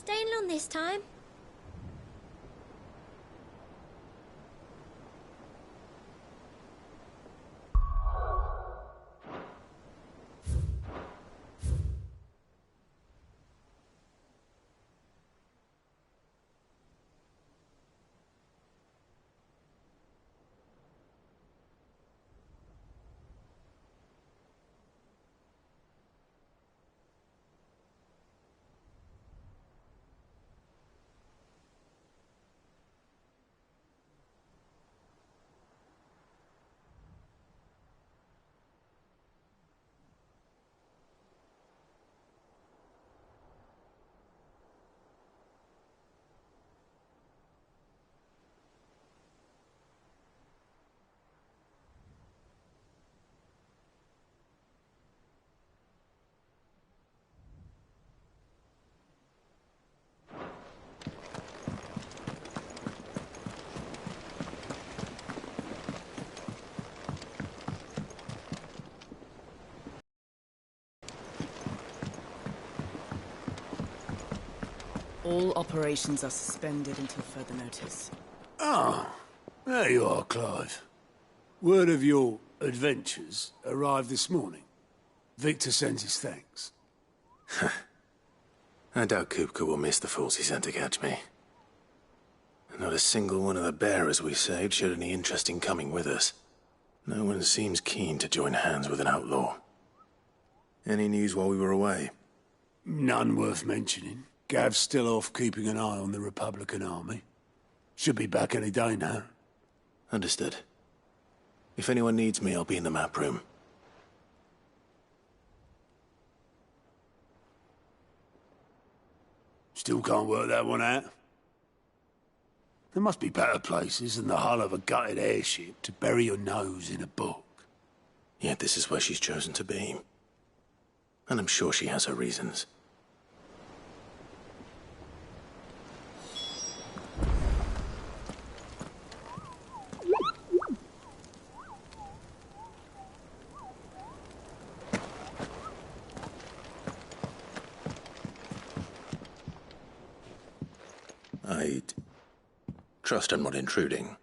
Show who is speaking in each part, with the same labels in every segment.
Speaker 1: Staying long this time?
Speaker 2: All operations are suspended until further notice.
Speaker 3: Ah, there you are, Clive. Word of your adventures arrived this morning. Victor sends his thanks.
Speaker 4: I doubt Kupka will miss the fools he sent to catch me. Not a single one of the bearers we saved showed any interest in coming with us. No one seems keen to join hands with an outlaw. Any news while we were away?
Speaker 3: None worth mentioning. Gav's still off keeping an eye on the Republican army. Should be back any day now.
Speaker 4: Understood. If anyone needs me, I'll be in the map room.
Speaker 3: Still can't work that one out. There must be better places than the hull of a gutted airship to bury your nose in a book.
Speaker 4: Yet this is where she's chosen to be. And I'm sure she has her reasons. I'd trust I'm not intruding.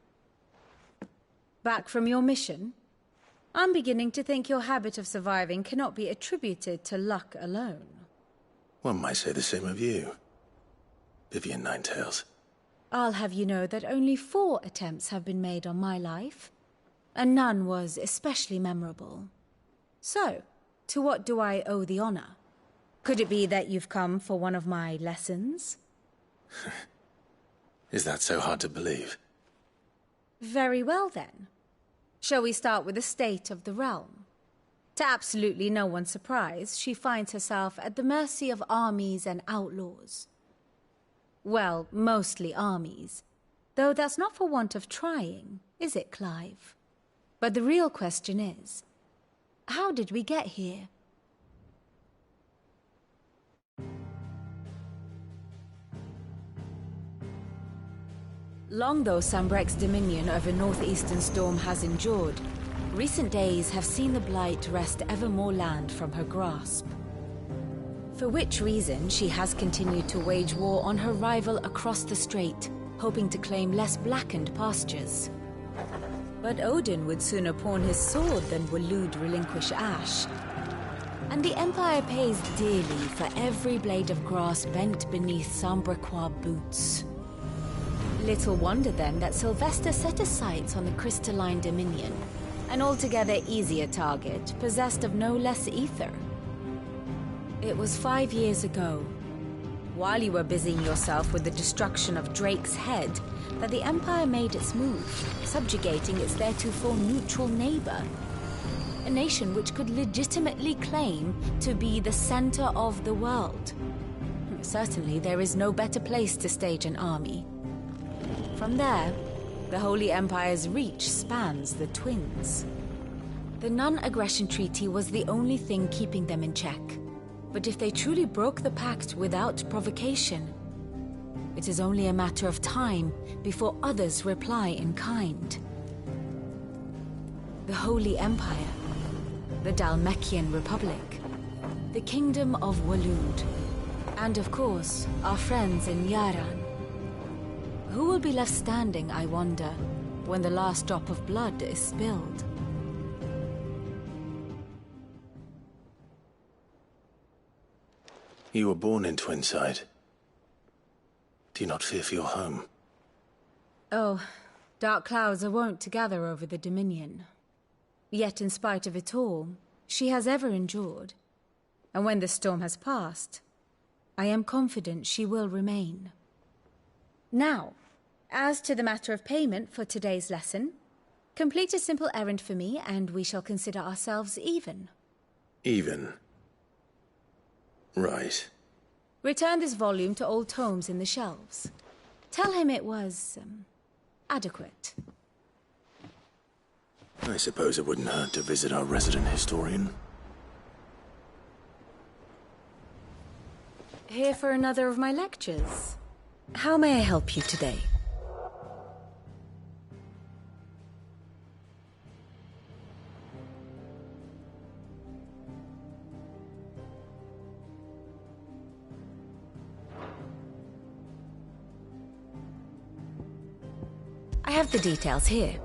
Speaker 5: Back from your mission? I'm beginning to think your habit of surviving cannot be attributed to luck alone.
Speaker 4: One might say the same of you, Vivian Ninetails.
Speaker 5: I'll have you know that only 4 attempts have been made on my life, and none was especially memorable. So, to what do I owe the honor? Could it be that you've come for one of my lessons?
Speaker 4: Is that so hard to believe?
Speaker 5: Very well, then. Shall we start with the state of the realm? To absolutely no one's surprise, she finds herself at the mercy of armies and outlaws. Well, mostly armies. Though that's not for want of trying, is it, Clive? But the real question is, how did we get here? Long though Sambrek's dominion over northeastern Storm has endured, recent days have seen the Blight wrest ever more land from her grasp. For which reason she has continued to wage war on her rival across the strait, hoping to claim less blackened pastures. But Odin would sooner pawn his sword than Waloed relinquish Ash. And the Empire pays dearly for every blade of grass bent beneath Sambrequois boots. Little wonder then that Sylvester set his sights on the crystalline dominion, an altogether easier target, possessed of no less ether. It was 5 years ago, while you were busying yourself with the destruction of Drake's head, that the Empire made its move, subjugating its theretofore neutral neighbor. A nation which could legitimately claim to be the center of the world. Certainly there is no better place to stage an army. From there, the Holy Empire's reach spans the Twins. The non-aggression treaty was the only thing keeping them in check. But if they truly broke the pact without provocation, it is only a matter of time before others reply in kind. The Holy Empire, the Dhalmekian Republic, the Kingdom of Waloed, And of course, our friends in Yaran. Who will be left standing, I wonder, when the last drop of blood is spilled?
Speaker 4: You were born in Twinside. Do you not fear for your home?
Speaker 5: Oh, dark clouds are wont to gather over the Dominion. Yet in spite of it all, she has ever endured. And when the storm has passed, I am confident she will remain. Now, as to the matter of payment for today's lesson, complete a simple errand for me and we shall consider ourselves even.
Speaker 4: Even? Right.
Speaker 5: Return this volume to old tomes in the shelves. Tell him it was, adequate.
Speaker 4: I suppose it wouldn't hurt to visit our resident historian.
Speaker 5: Here for another of my lectures. How may I help you today? I have the details here.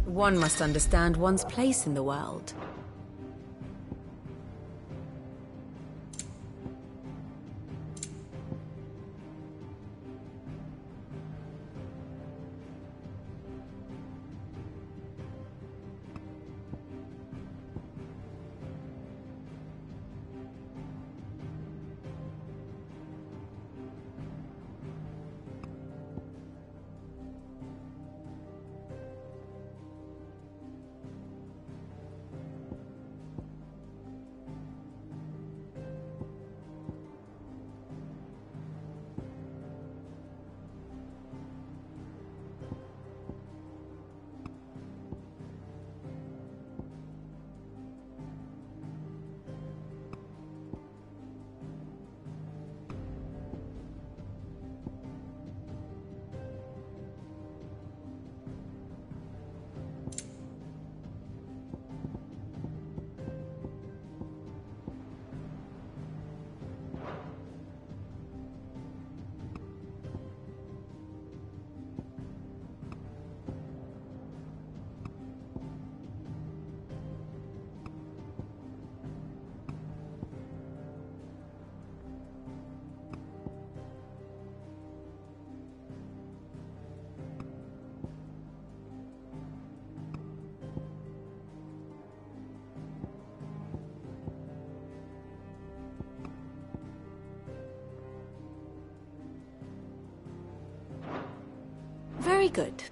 Speaker 5: One must understand one's place in the world. Very good.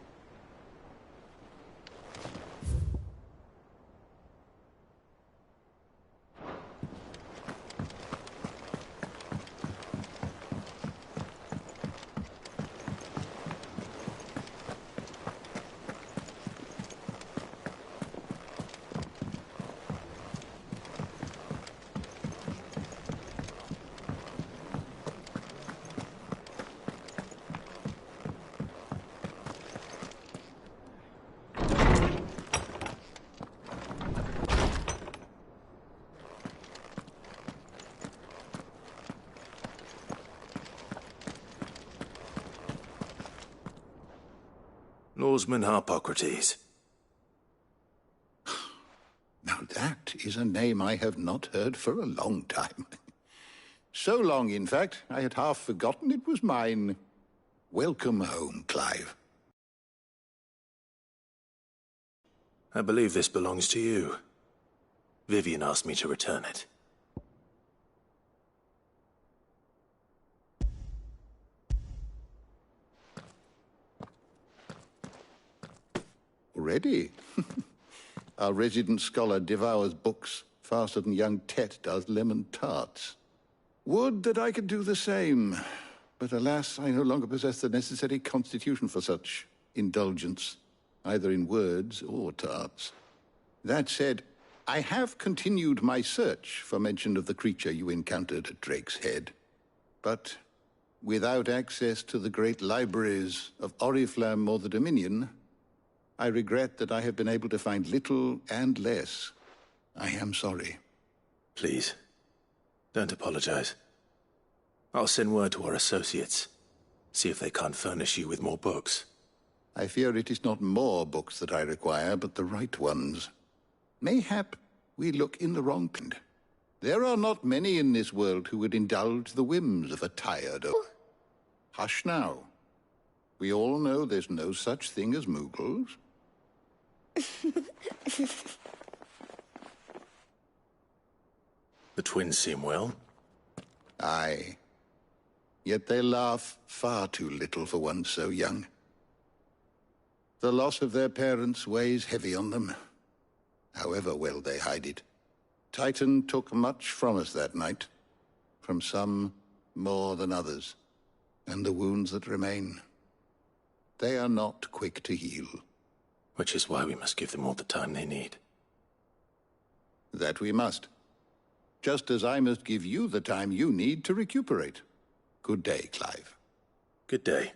Speaker 4: Norseman Harpocrates.
Speaker 1: Now that is a name I have not heard for a long time. So long, in fact, I had half forgotten it was mine. Welcome home, Clive.
Speaker 4: I believe this belongs to you. Vivian asked me to return it.
Speaker 1: Already? Our resident scholar devours books faster than young Tet does lemon tarts. Would that I could do the same. But alas, I no longer possess the necessary constitution for such indulgence, either in words or tarts. That said, I have continued my search for mention of the creature you encountered at Drake's Head. But without access to the great libraries of Oriflamme or the Dominion, I regret that I have been able to find little and less. I am sorry.
Speaker 4: Please, don't apologize. I'll send word to our associates. See if they can't furnish you with more books.
Speaker 1: I fear it is not more books that I require, but the right ones. Mayhap we look in the wrong kind. There are not many in this world who would indulge the whims of a tired old... Hush now. We all know there's no such thing as Moogles.
Speaker 4: The twins seem well.
Speaker 1: Aye. Yet they laugh far too little for one so young. The loss of their parents weighs heavy on them, however well they hide it. Titan took much from us that night, from some more than others, and the wounds that remain, they are not quick to heal.
Speaker 4: Which is why we must give them all the time they need.
Speaker 1: That we must. Just as I must give you the time you need to recuperate. Good day, Clive.
Speaker 4: Good day.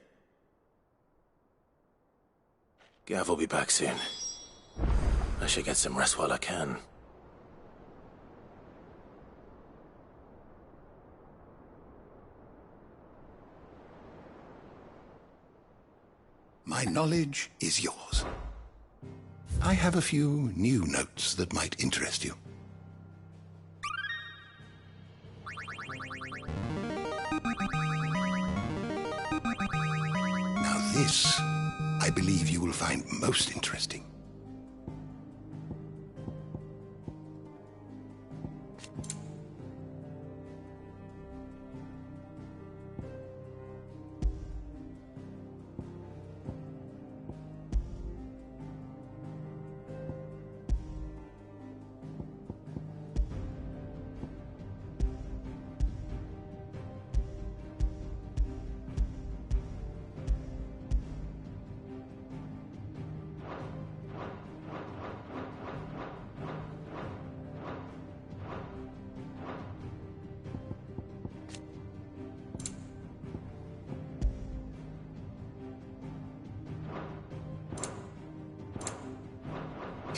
Speaker 4: Gav will be back soon. I should get some rest while I can.
Speaker 1: My knowledge is yours.
Speaker 6: I have a few new notes that might interest you. Now this, I believe you will find most interesting.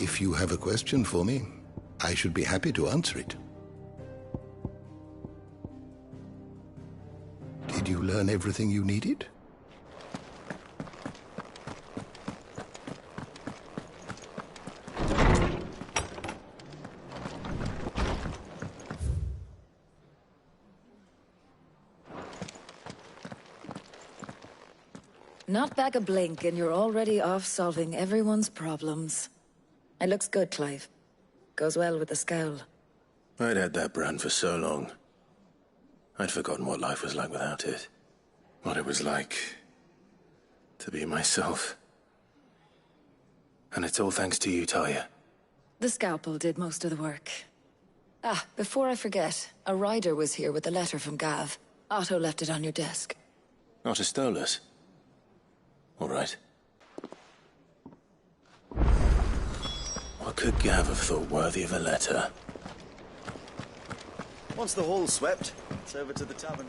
Speaker 6: If you have a question for me, I should be happy to answer it. Did you learn everything you needed?
Speaker 7: Not back a blink and you're already off solving everyone's problems. It looks good, Clive. Goes well with the scowl.
Speaker 4: I'd had that brand for so long. I'd forgotten what life was like without it. What it was like to be myself. And it's all thanks to you, Talia.
Speaker 7: The scalpel did most of the work. Ah, before I forget, a rider was here with a letter from Gav. Otto left it on your desk.
Speaker 4: Otto stole us. All right. What could Gav have thought worthy of a letter?
Speaker 8: Once the hall's swept, it's over to the tavern.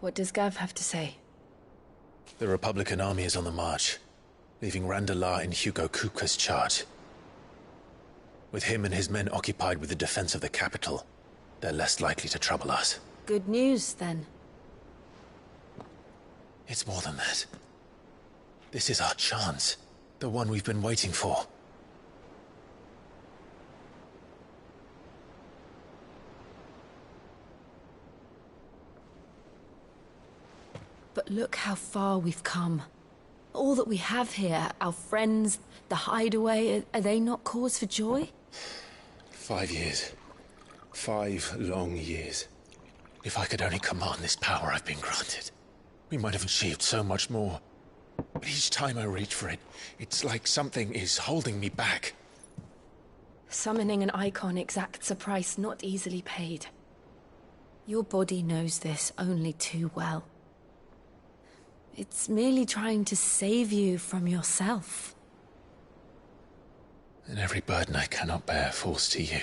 Speaker 2: What does Gav have to say?
Speaker 4: The Republican army is on the march, leaving Randalar in Hugo Kupka's charge. With him and his men occupied with the defense of the capital, they're less likely to trouble us.
Speaker 2: Good news, then.
Speaker 4: It's more than that. This is our chance. The one we've been waiting for.
Speaker 2: But look how far we've come. All that we have here, our friends, the hideaway, are they not cause for joy?
Speaker 4: 5 years. 5 long years. If I could only command this power I've been granted, we might have achieved so much more. But each time I reach for it, it's like something is holding me back.
Speaker 2: Summoning an icon exacts a price not easily paid. Your body knows this only too well. It's merely trying to save you from yourself.
Speaker 4: And every burden I cannot bear falls to you.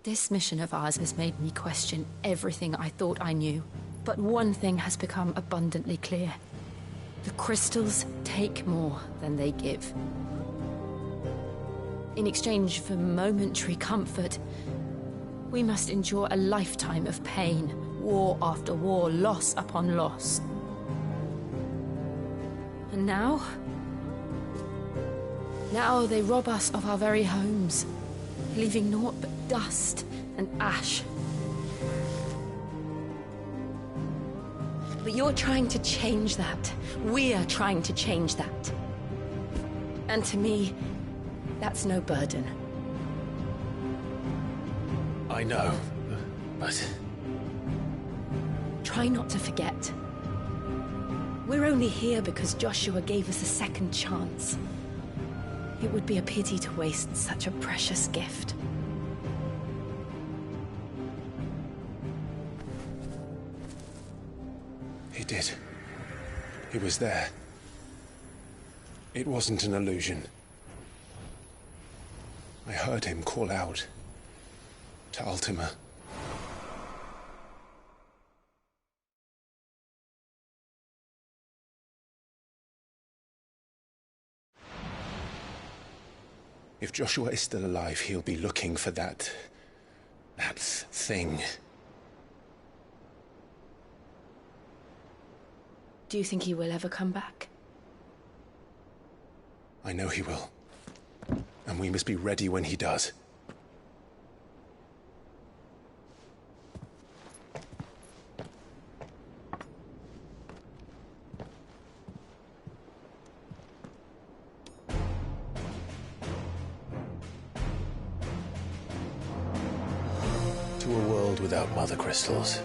Speaker 2: This mission of ours has made me question everything I thought I knew. But one thing has become abundantly clear. The crystals take more than they give. In exchange for momentary comfort, we must endure a lifetime of pain, war after war, loss upon loss. And now they rob us of our very homes, leaving naught but dust and ash. But you're trying to change that. We are trying to change that. And to me, that's no burden.
Speaker 4: I know, but...
Speaker 2: Try not to forget. We're only here because Joshua gave us a second chance. It would be a pity to waste such a precious gift.
Speaker 9: He did. He was there. It wasn't an illusion. I heard him call out to Ultima. If Joshua is still alive, he'll be looking for that thing.
Speaker 2: Do you think he will ever come back?
Speaker 9: I know he will. And we must be ready when he does.
Speaker 4: To a world without mother crystals.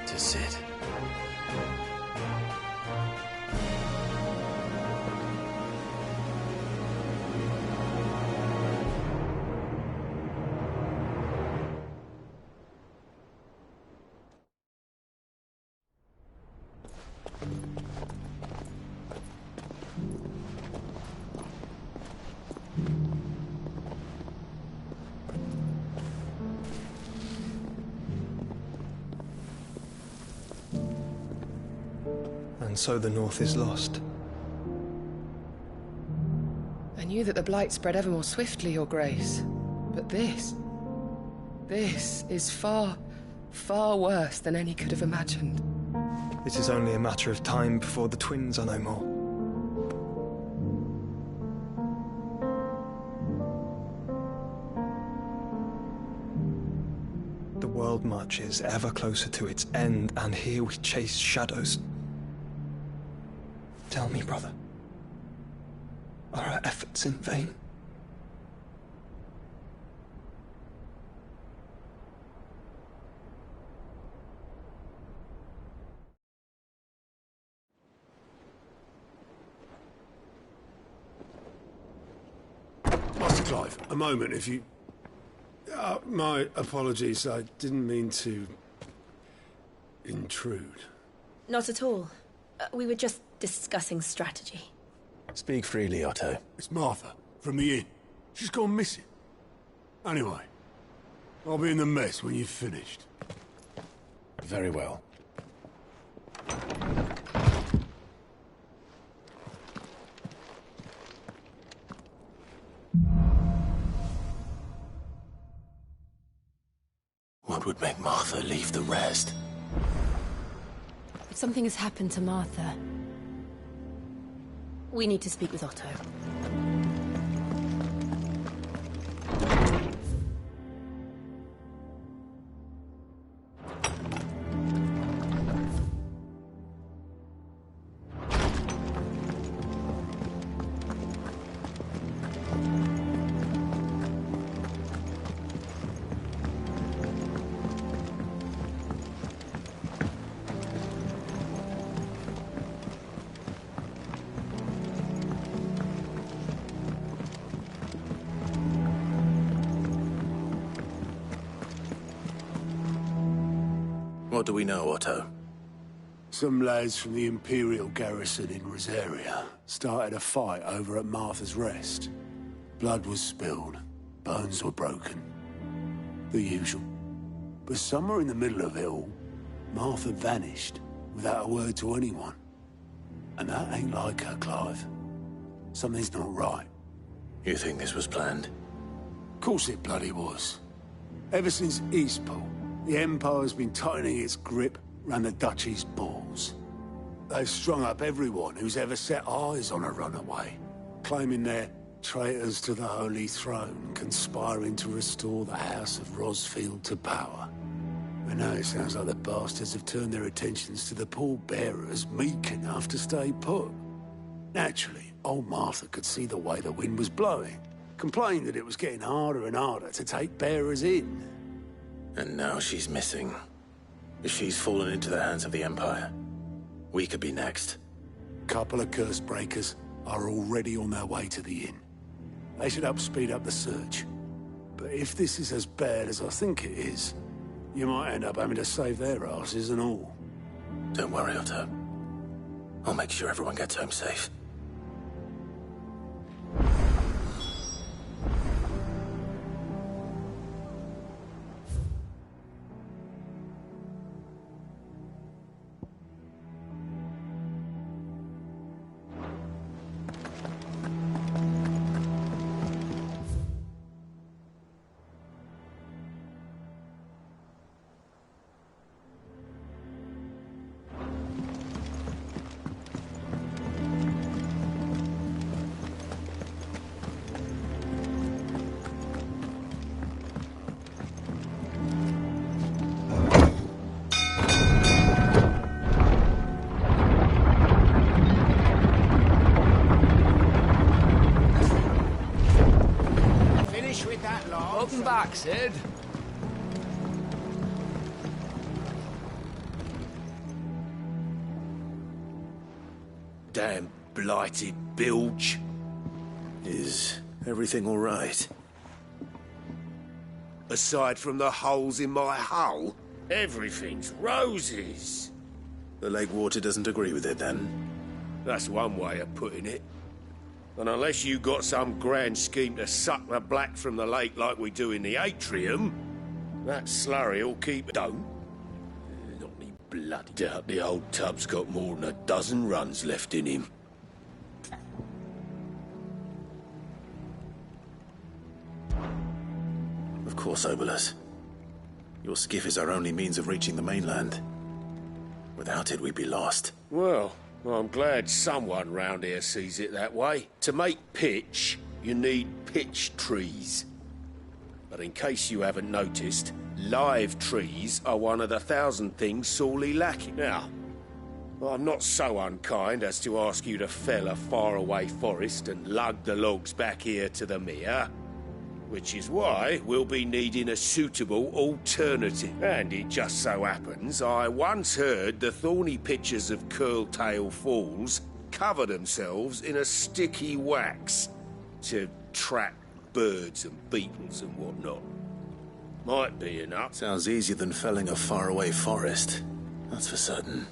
Speaker 4: To sit.
Speaker 10: And so the North is lost.
Speaker 11: I knew that the Blight spread ever more swiftly, Your Grace. But this is far, far worse than any could have imagined.
Speaker 10: It is only a matter of time before the twins are no more. The world marches ever closer to its end, and here we chase shadows. Tell me, brother, are our efforts in vain?
Speaker 3: Master Clive, a moment, if you... my apologies, I didn't mean to... intrude.
Speaker 2: Not at all. We were just discussing strategy.
Speaker 4: Speak freely, Otto.
Speaker 3: It's Martha, from the inn. She's gone missing. Anyway, I'll be in the mess when you've finished.
Speaker 4: Very well. What would make Martha leave the rest?
Speaker 2: If something has happened to Martha, we need to speak with Otto.
Speaker 4: What do we know, Otto?
Speaker 3: Some lads from the Imperial garrison in Rosaria started a fight over at Martha's Rest. Blood was spilled, bones were broken. The usual. But somewhere in the middle of it all, Martha vanished without a word to anyone. And that ain't like her, Clive. Something's not right.
Speaker 4: You think this was planned?
Speaker 3: Of course it bloody was. Ever since Eastport, the Empire's been tightening its grip round the Duchy's balls. They've strung up everyone who's ever set eyes on a runaway, claiming they're traitors to the Holy Throne, conspiring to restore the House of Rosfield to power. And now it sounds like the bastards have turned their attentions to the pallbearers meek enough to stay put. Naturally, old Martha could see the way the wind was blowing, complained that it was getting harder and harder to take bearers in.
Speaker 4: And now she's missing. She's fallen into the hands of the Empire. We could be next.
Speaker 3: Couple of curse breakers are already on their way to the inn. They should help speed up the search. But if this is as bad as I think it is, You might end up having to save their asses and all.
Speaker 4: Don't worry, Otto. I'll make sure everyone gets home safe.
Speaker 12: Welcome back, Sid.
Speaker 3: Damn blighted bilge.
Speaker 4: Is everything all right?
Speaker 3: Aside from the holes in my hull, everything's roses.
Speaker 4: The lake water doesn't agree with it, then?
Speaker 3: That's one way of putting it. And unless you got some grand scheme to suck the black from the lake like we do in the atrium, that slurry'll keep... Don't. Not any bloody doubt the old tub's got more than a dozen runs left in him.
Speaker 4: Of course, Obolus. Your skiff is our only means of reaching the mainland. Without it, we'd be lost.
Speaker 3: Well, I'm glad someone round here sees it that way. To make pitch, you need pitch trees. But in case you haven't noticed, live trees are one of the 1,000 things sorely lacking. Now, I'm not so unkind as to ask you to fell a faraway forest and lug the logs back here to the mere, which is why we'll be needing a suitable alternative. And it just so happens I once heard the thorny pitchers of Curltail Falls cover themselves in a sticky wax to trap birds and beetles and whatnot. Might be enough.
Speaker 4: Sounds easier than felling a faraway forest. That's for certain.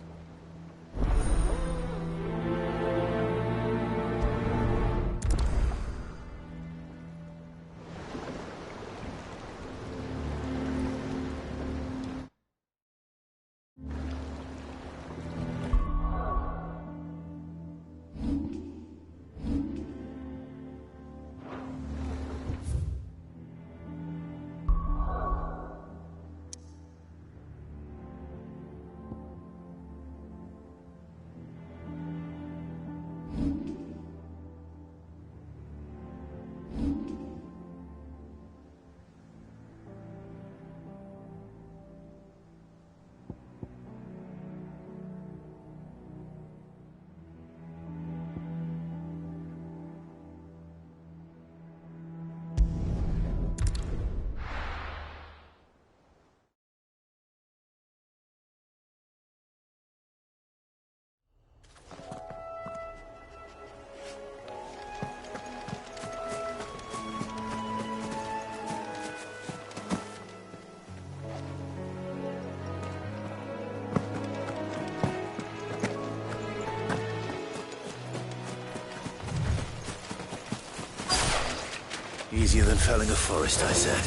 Speaker 4: Easier than felling a forest, I said.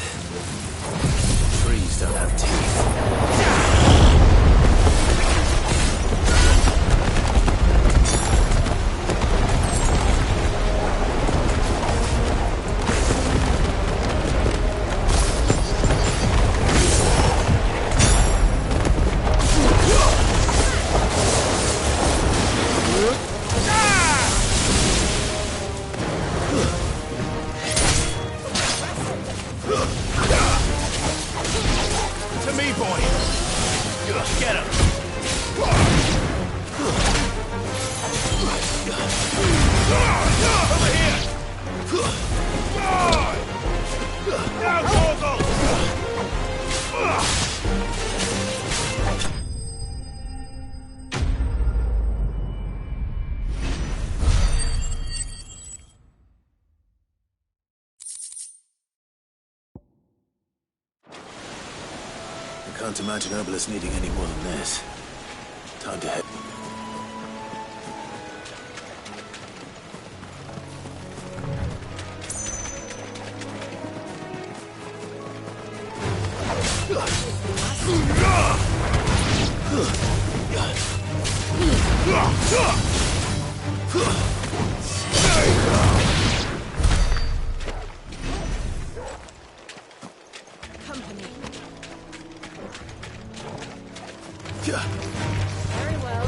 Speaker 4: Trees don't have teeth.
Speaker 12: To me, boy!
Speaker 4: Can't imagine Herbalist needing any more than this. Time to head.
Speaker 5: Very well.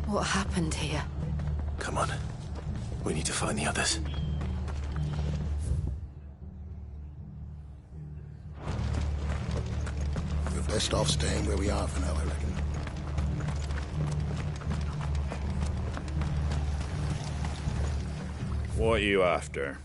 Speaker 2: What happened here?
Speaker 4: Come on. We need to find the others.
Speaker 6: We're best off staying where we are for now, I reckon.
Speaker 12: What are you after?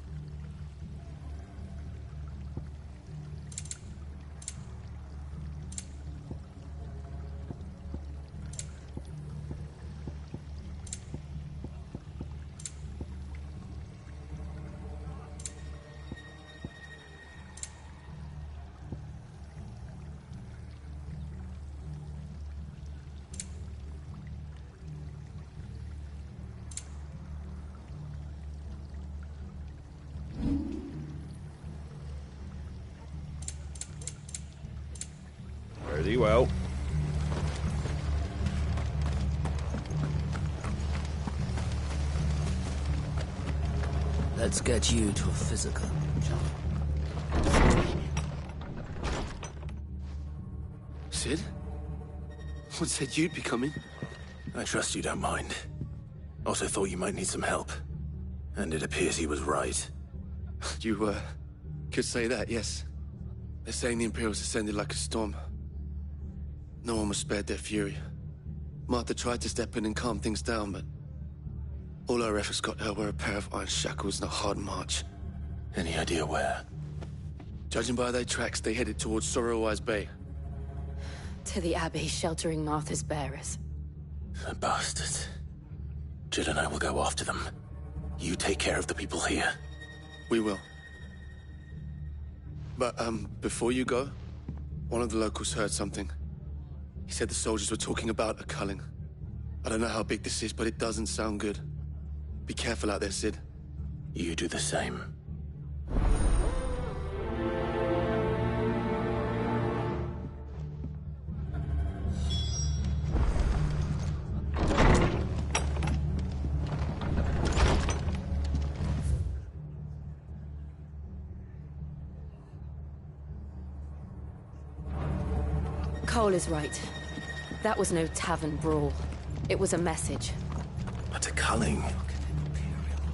Speaker 12: Very well.
Speaker 13: Let's get you to a physical, John.
Speaker 3: Sid? What said you'd be coming?
Speaker 4: I trust you don't mind. Also thought you might need some help. And it appears he was right.
Speaker 3: You, could say that, yes. They're saying the Imperials ascended like a storm. No one was spared their fury. Martha tried to step in and calm things down, but all our efforts got her were a pair of iron shackles and a hard march.
Speaker 4: Any idea where?
Speaker 3: Judging by their tracks, they headed towards Sorrowwise Bay.
Speaker 2: To the Abbey sheltering Martha's bearers.
Speaker 4: The bastards. Jill and I will go after them. You take care of the people here.
Speaker 3: We will. But, before you go, one of the locals heard something. He said the soldiers were talking about a culling. I don't know how big this is, but it doesn't sound good. Be careful out there, Sid.
Speaker 4: You do the same.
Speaker 2: Cole is right. That was no tavern brawl. It was a message.
Speaker 4: But a culling.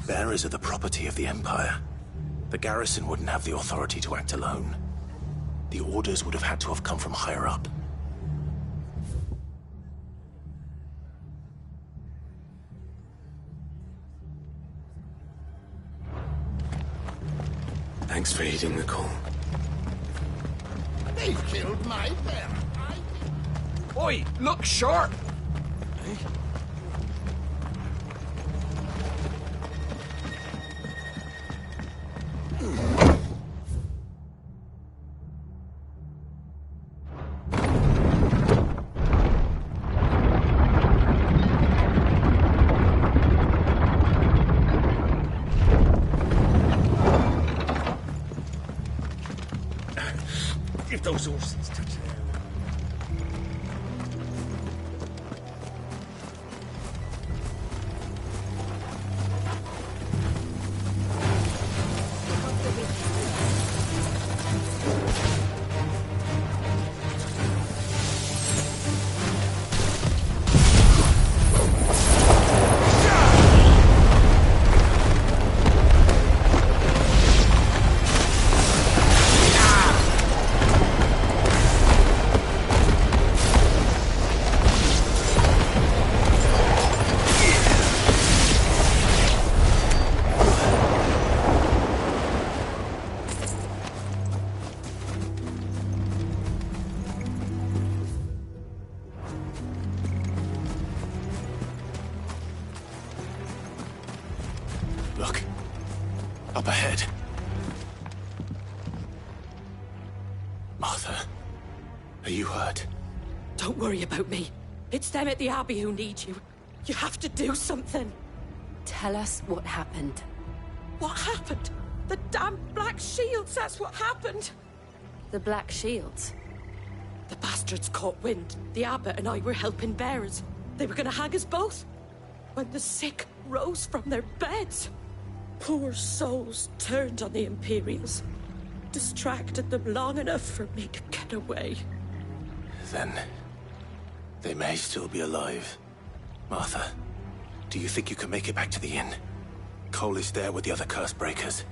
Speaker 4: Bearers are the property of the Empire. The garrison wouldn't have the authority to act alone. The orders would have had to have come from higher up.
Speaker 9: Thanks for heeding the call.
Speaker 6: They killed my bear.
Speaker 9: Oi, look sharp!
Speaker 4: Look. Up ahead. Martha, are you hurt?
Speaker 12: Don't worry about me. It's them at the Abbey who need you. You have to do something.
Speaker 2: Tell us what happened.
Speaker 12: What happened? The damn Black Shields, that's what happened.
Speaker 2: The Black Shields?
Speaker 12: The bastards caught wind. The abbot and I were helping bearers. They were gonna hang us both. When the sick rose from their beds, poor souls turned on the Imperials. Distracted them long enough for me to get away.
Speaker 4: Then... they may still be alive. Martha, do you think you can make it back to the inn? Cole is there with the other curse breakers.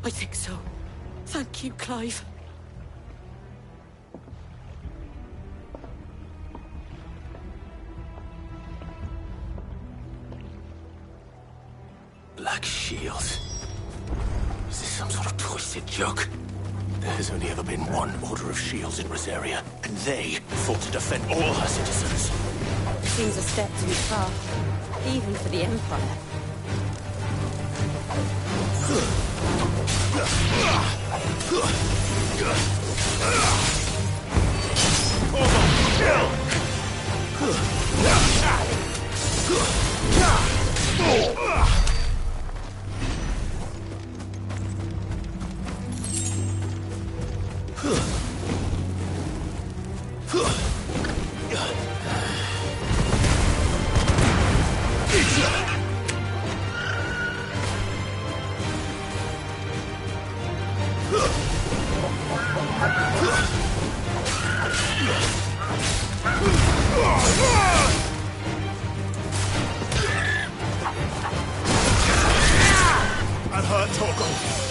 Speaker 12: I think so. Thank you, Clive.
Speaker 4: Black Shield. Is this some sort of twisted joke? There has only ever been one Order of Shields in Rosaria, and they fought to defend all her citizens.
Speaker 2: Seems a step too far, even for the Empire.
Speaker 4: I've heard Torgal.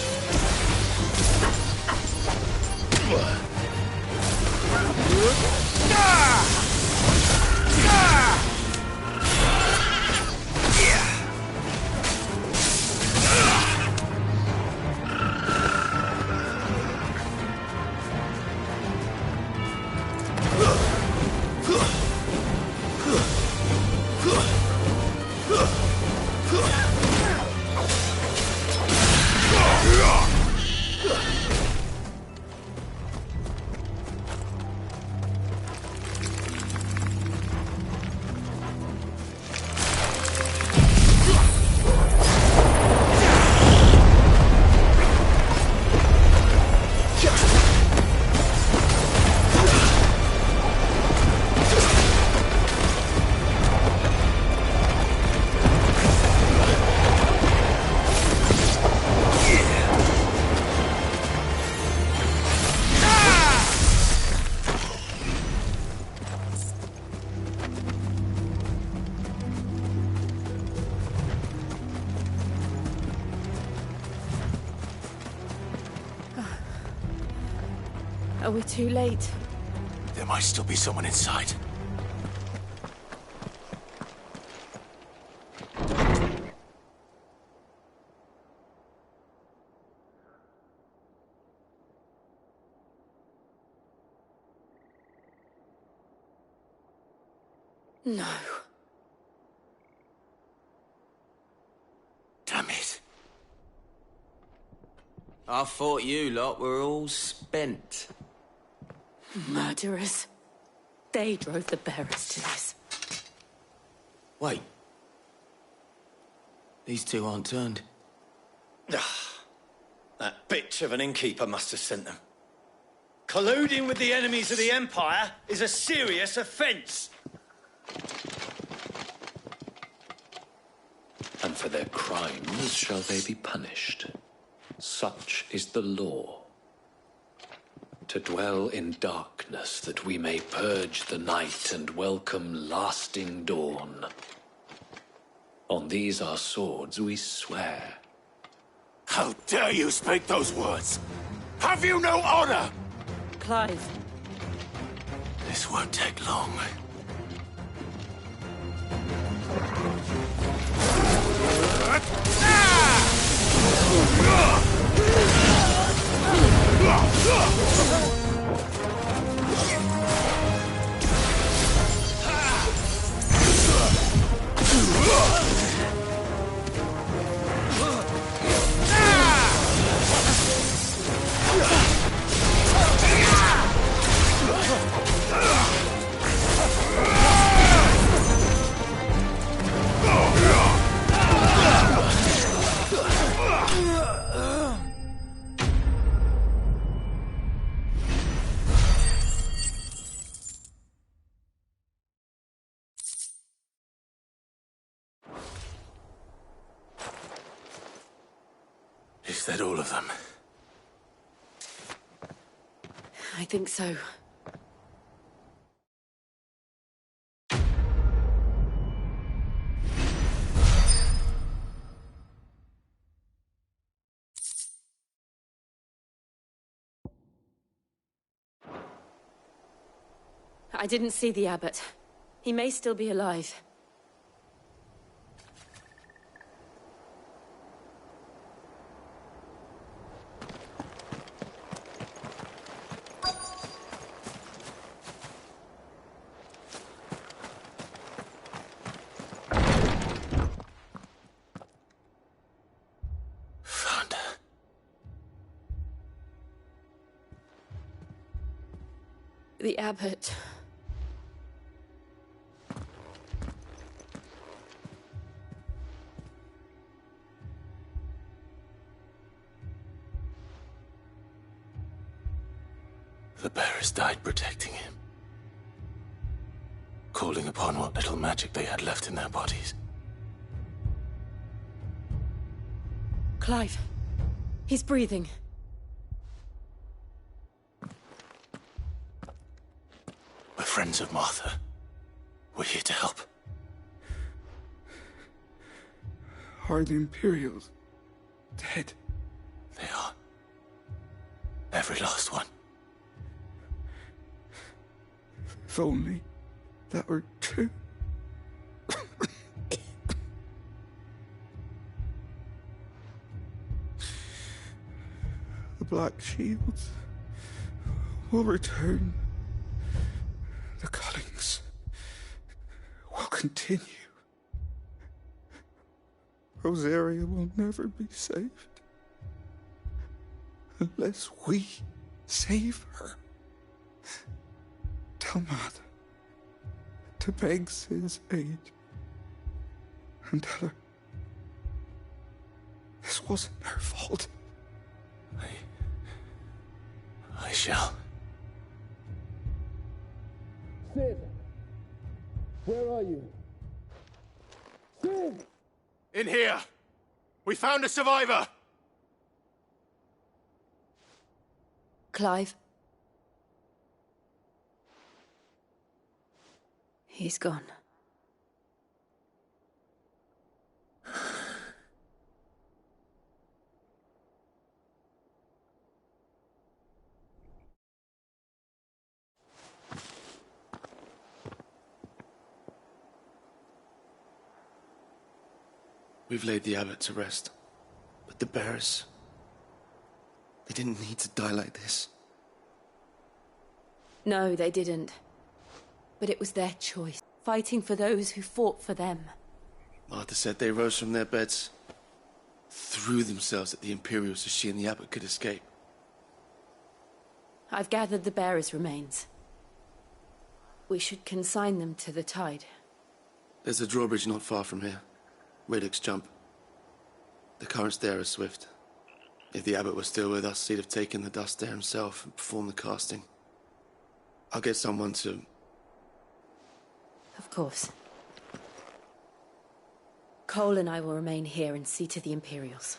Speaker 2: Are we too late?
Speaker 4: There might still be someone inside.
Speaker 12: No.
Speaker 4: Damn it.
Speaker 13: I thought you lot were all spent.
Speaker 12: Murderers. They drove the bearers to this.
Speaker 13: Wait. These two aren't turned.
Speaker 8: That bitch of an innkeeper must have sent them. Colluding with the enemies of the Empire is a serious offence.
Speaker 14: And for their crimes shall they be punished. Such is the law. To dwell in darkness that we may purge the night and welcome lasting dawn. On these our swords we swear.
Speaker 4: How dare you speak those words? Have you no honor?
Speaker 12: Clive.
Speaker 4: This won't take long. Is that all of them?
Speaker 12: I think so. I didn't see the abbot. He may still be alive.
Speaker 4: Found her.
Speaker 12: The abbot.
Speaker 4: The bearers died protecting him. Calling upon what little magic they had left in their bodies.
Speaker 12: Clive. He's breathing.
Speaker 4: We're friends of Martha. We're here to help.
Speaker 3: Are the Imperials dead?
Speaker 4: They are. Every last one.
Speaker 3: If only that were true. The Black Shields will return. The cuttings will continue. Rosaria will never be saved unless we save her. Tell Mother to beg Cid's aid and tell her this wasn't her fault.
Speaker 4: I shall.
Speaker 3: Cid! Where are you? Cid!
Speaker 4: In here! We found a survivor!
Speaker 12: Clive. He's gone.
Speaker 15: We've laid the abbot to rest, but the bearers, they didn't need to die like this.
Speaker 12: No, they didn't. But it was their choice, fighting for those who fought for them.
Speaker 15: Martha said they rose from their beds, threw themselves at the Imperials so she and the abbot could escape.
Speaker 12: I've gathered the bearers' remains. We should consign them to the tide.
Speaker 15: There's a drawbridge not far from here. Radix jump. The currents there are swift. If the abbot was still with us, he'd have taken the dust there himself and performed the casting. I'll get someone to...
Speaker 12: Of course. Cole and I will remain here and see to the Imperials.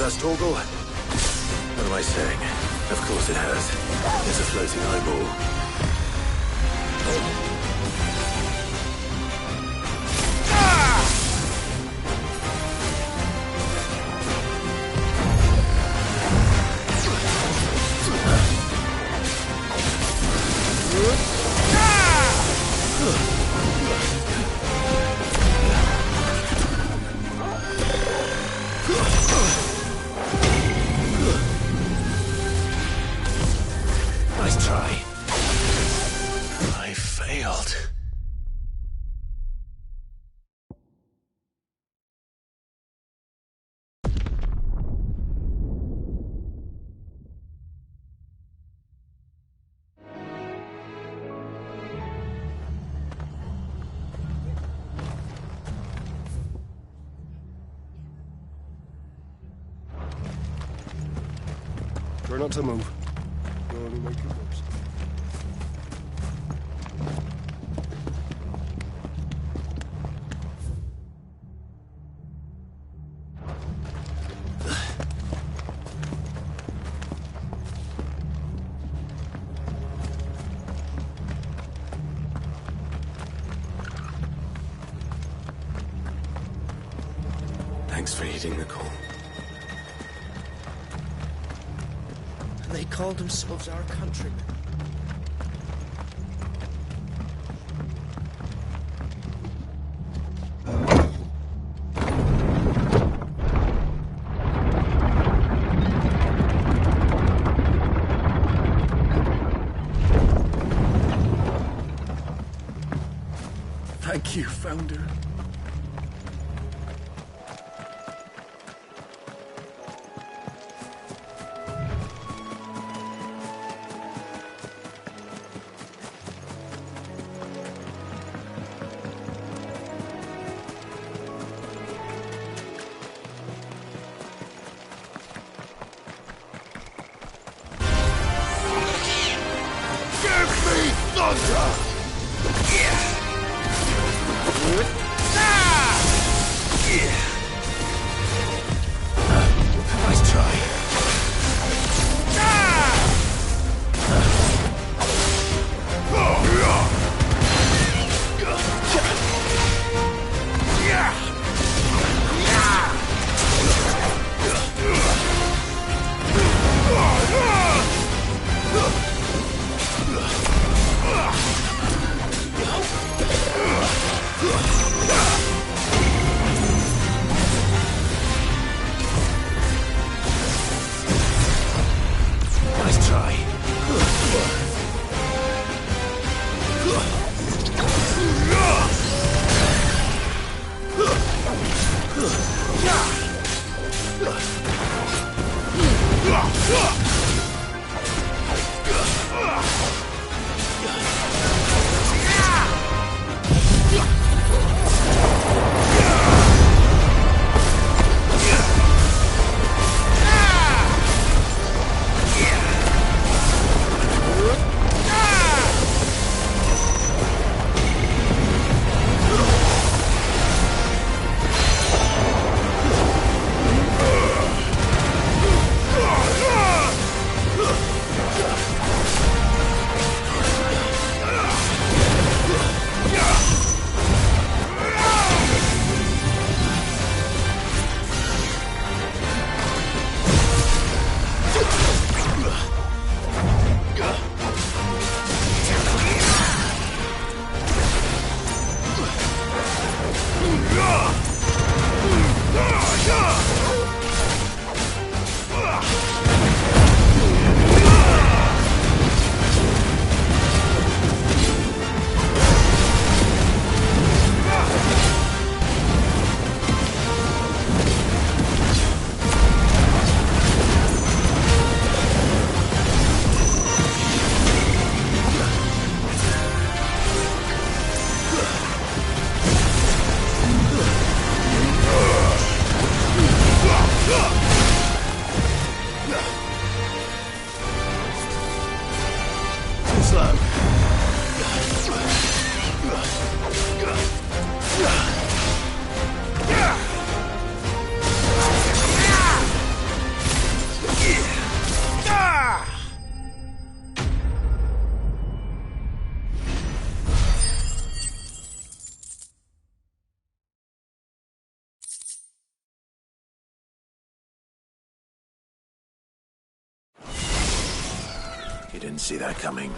Speaker 4: with us, Torgal? What am I saying? Of course it has. It's a floating eyeball. Nice try. I failed.
Speaker 9: Try not to move. You'll only make it worse.
Speaker 4: Thanks for heeding the call.
Speaker 13: And they called themselves our countrymen.
Speaker 9: Thank you, Founder.
Speaker 4: Nice try. Nice try. didn't see that coming.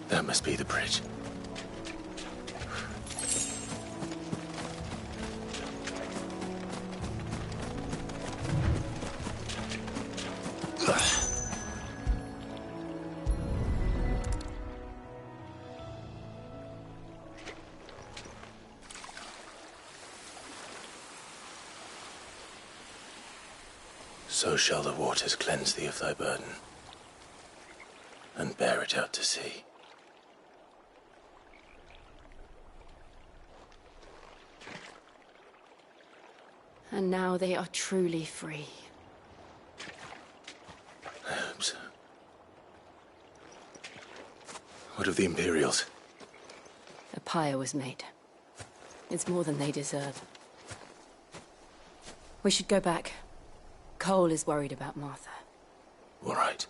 Speaker 4: That must be the bridge. So shall the waters cleanse thee of thy burden, and bear it out to sea.
Speaker 2: And now they are truly free.
Speaker 4: I hope so. What of the Imperials?
Speaker 2: A pyre was made. It's more than they deserve. We should go back. Cole is worried about Martha.
Speaker 4: All right.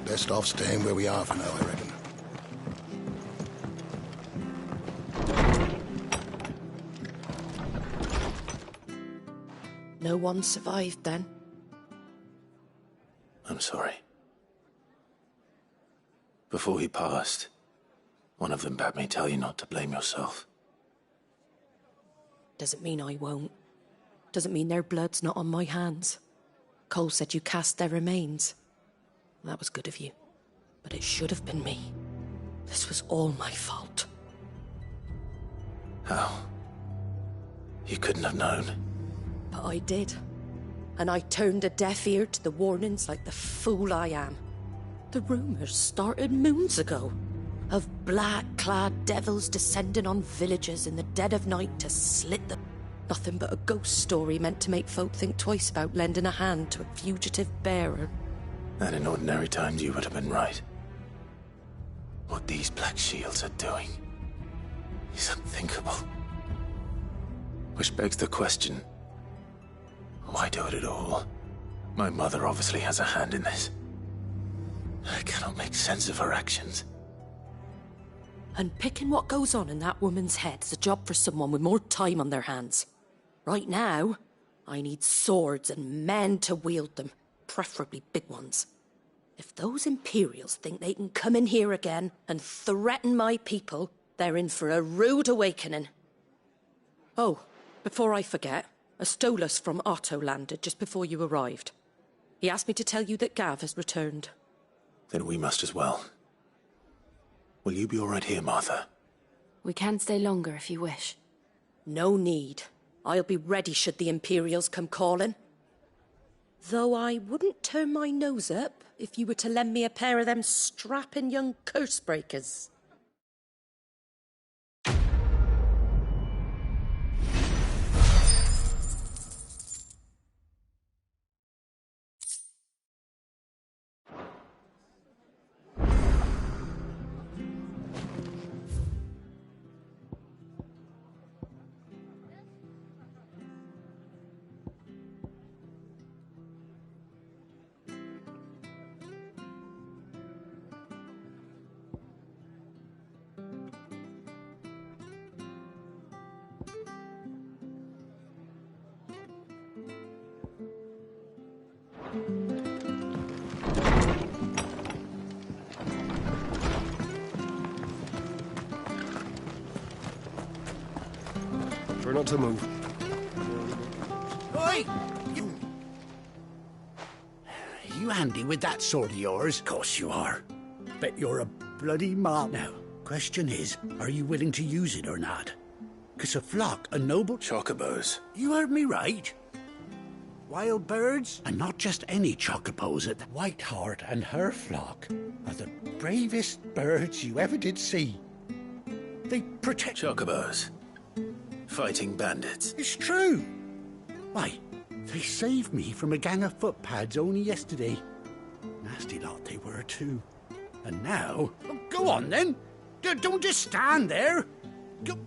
Speaker 6: Best off staying where we are for now, I reckon.
Speaker 12: No one survived then?
Speaker 4: I'm sorry. Before he passed, one of them bade me tell you not to blame yourself.
Speaker 12: Doesn't mean I won't. Doesn't mean their blood's not on my hands. Cole said you cast their remains. That was good of you. But it should have been me. This was all my fault.
Speaker 4: How? You couldn't have known.
Speaker 12: But I did. And I turned a deaf ear to the warnings like the fool I am. The rumours started moons ago. Of black-clad devils descending on villages in the dead of night to slit them. Nothing but a ghost story meant to make folk think twice about lending a hand to a fugitive bearer.
Speaker 4: And in ordinary times you would have been right. What these Black Shields are doing is unthinkable. Which begs the question, why do it at all? My mother obviously has a hand in this. I cannot make sense of her actions.
Speaker 12: Unpicking what goes on in that woman's head is a job for someone with more time on their hands. Right now, I need swords and men to wield them. Preferably big ones. If those Imperials think they can come in here again and threaten my people, they're in for a rude awakening. Oh, before I forget, a Stolas from Otto landed just before you arrived. He asked me to tell you that Gav has returned.
Speaker 4: Then we must as well. Will you be all right here, Martha?
Speaker 2: We can stay longer if you wish.
Speaker 12: No need. I'll be ready should the Imperials come calling. Though I wouldn't turn my nose up if you were to lend me a pair of them strapping young curse breakers.
Speaker 10: Try not to move.
Speaker 16: Oi! You handy with that sword of yours? Course you are. Bet you're a bloody mark. Now, question is, are you willing to use it or not? 'Cause a flock of noble...
Speaker 4: Chocobos.
Speaker 16: You heard me right. Wild birds, and not just any chocobos. At Whiteheart and her flock are the bravest birds you ever did see. They protect...
Speaker 4: Chocobos. Fighting bandits.
Speaker 16: It's true. Why, they saved me from a gang of footpads only yesterday. Nasty lot they were, too. And now... Oh, go on, then. Don't just stand there. Go...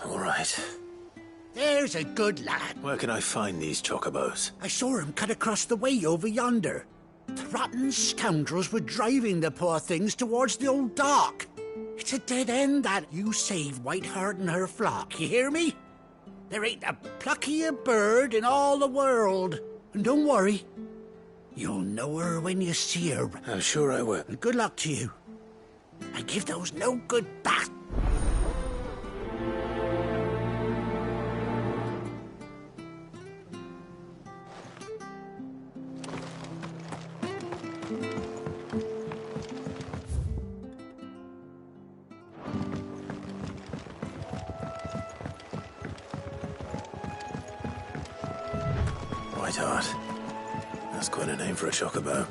Speaker 4: All right.
Speaker 16: There's a good lad.
Speaker 4: Where can I find these chocobos?
Speaker 16: I saw him cut across the way over yonder. The rotten scoundrels were driving the poor things towards the old dock. It's a dead end that. You save Whiteheart and her flock, you hear me? There ain't a pluckier bird in all the world. And don't worry, you'll know her when you see her.
Speaker 4: I'm sure I will.
Speaker 16: And good luck to you. And give those no good bastards.
Speaker 4: Whiteheart. That's quite a name for a chocobo.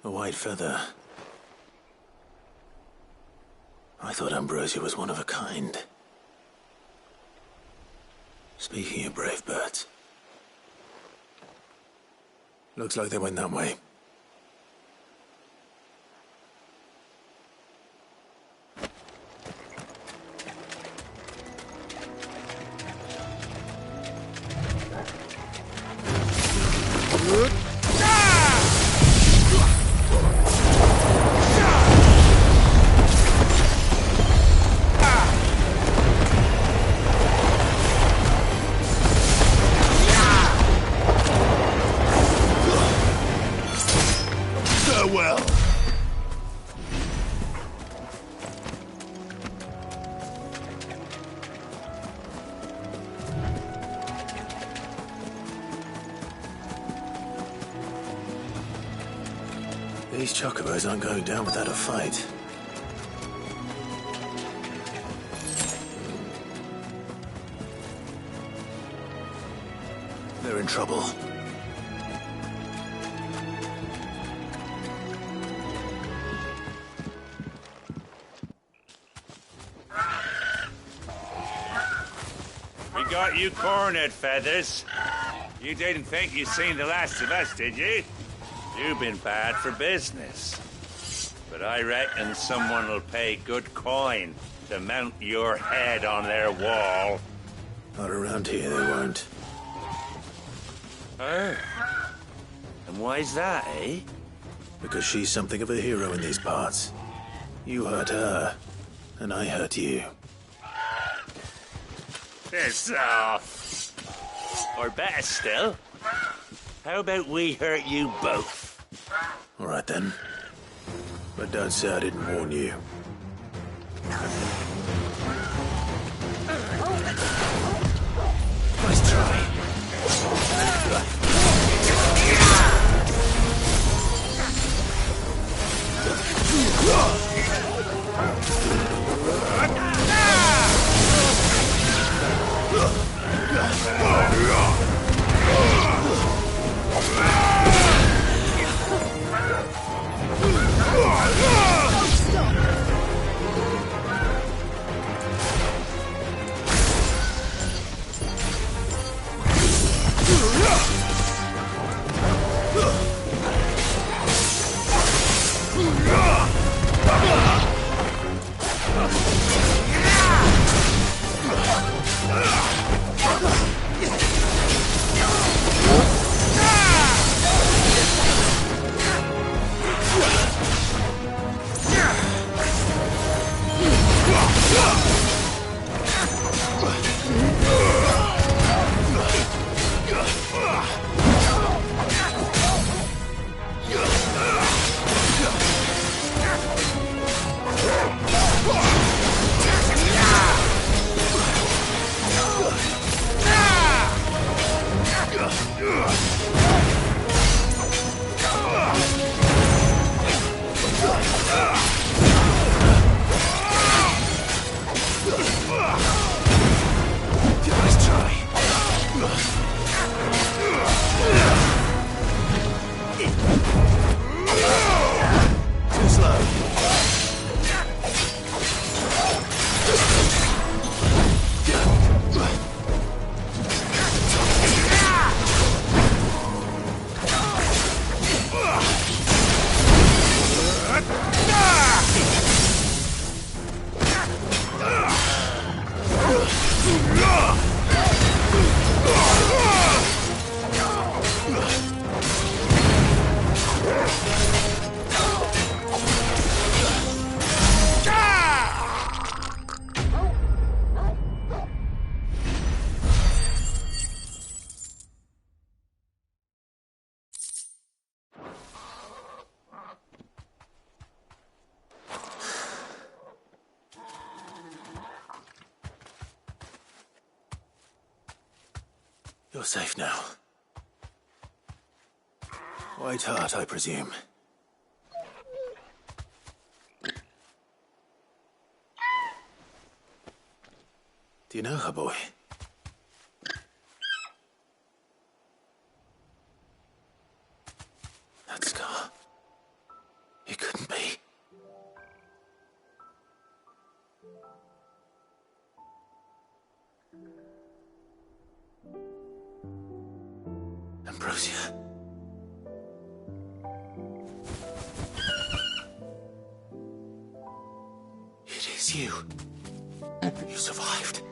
Speaker 4: A white feather. I thought Ambrosia was one of a kind. Speaking of brave birds, looks like they went that way. These chocobos aren't going down without a fight. They're in trouble.
Speaker 17: We got you cornered, Feathers. You didn't think you'd seen the last of us, did you? You've been bad for business. But I reckon someone will pay good coin to mount your head on their wall.
Speaker 4: Not around here, they won't.
Speaker 17: Oh. And why's that, eh?
Speaker 4: Because she's something of a hero in these parts. You hurt her, and I hurt you.
Speaker 17: Piss off. Or better still, how about we hurt you both?
Speaker 4: All right, then. But don't say I didn't warn you.
Speaker 17: Nice try.
Speaker 4: You're safe now. White Hart, I presume. Do you know her, boy? That scar. It couldn't be. Ambrosia. It is you. You survived.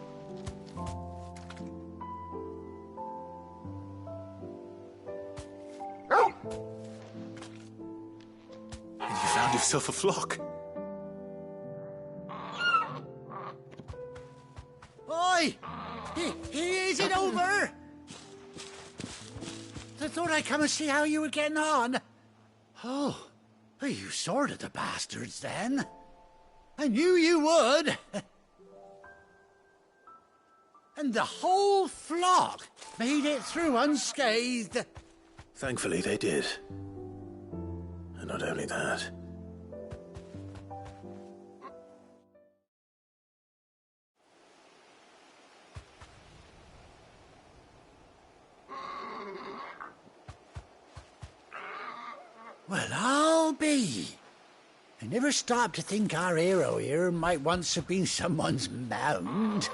Speaker 4: And you found yourself a flock.
Speaker 16: Oi! Is it over? I thought I'd come and see how you were getting on. Oh, you sorted the bastards then. I knew you would. And the whole flock made it through unscathed.
Speaker 4: Thankfully, they did. And not only that.
Speaker 16: Well, I'll be. I never stopped to think our hero here might once have been someone's mount.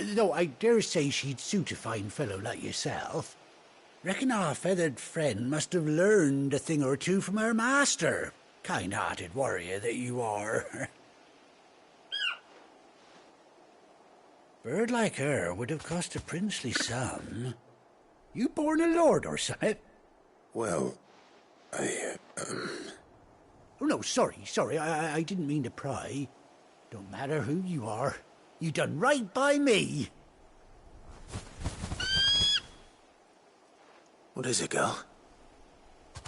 Speaker 16: Though I dare say she'd suit a fine fellow like yourself. Reckon our feathered friend must have learned a thing or two from her master. Kind-hearted warrior that you are. Bird like her would have cost a princely sum. You born a lord or something?
Speaker 4: Well,
Speaker 16: Oh, no, sorry, I didn't mean to pry. Don't matter who you are. You done right by me.
Speaker 4: What is it, girl?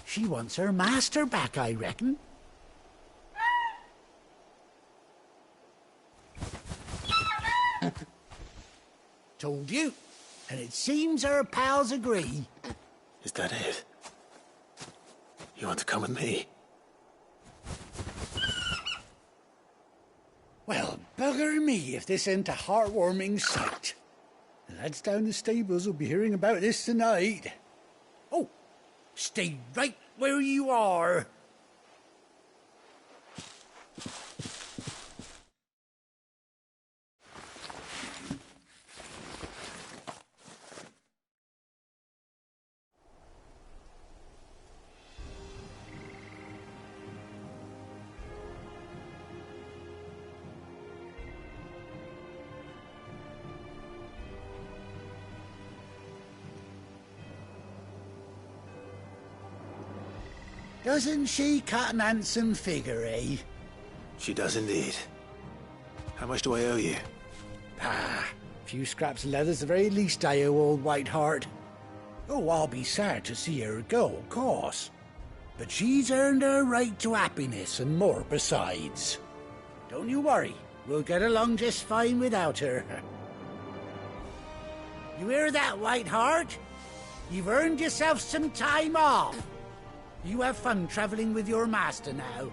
Speaker 16: She wants her master back, I reckon. Told you. And it seems her pals agree.
Speaker 4: Is that it? You want to come with me?
Speaker 16: Well, bugger me if this ain't a heartwarming sight. The lads down the stables will be hearing about this tonight. Oh, stay right where you are. Doesn't she cut an handsome figure, eh?
Speaker 4: She does indeed. How much do I owe you?
Speaker 16: A few scraps of leather's the very least I owe old White Hart. Oh, I'll be sad to see her go, of course. But she's earned her right to happiness and more besides. Don't you worry, we'll get along just fine without her. You hear that, White Hart? You've earned yourself some time off. You have fun traveling with your master now.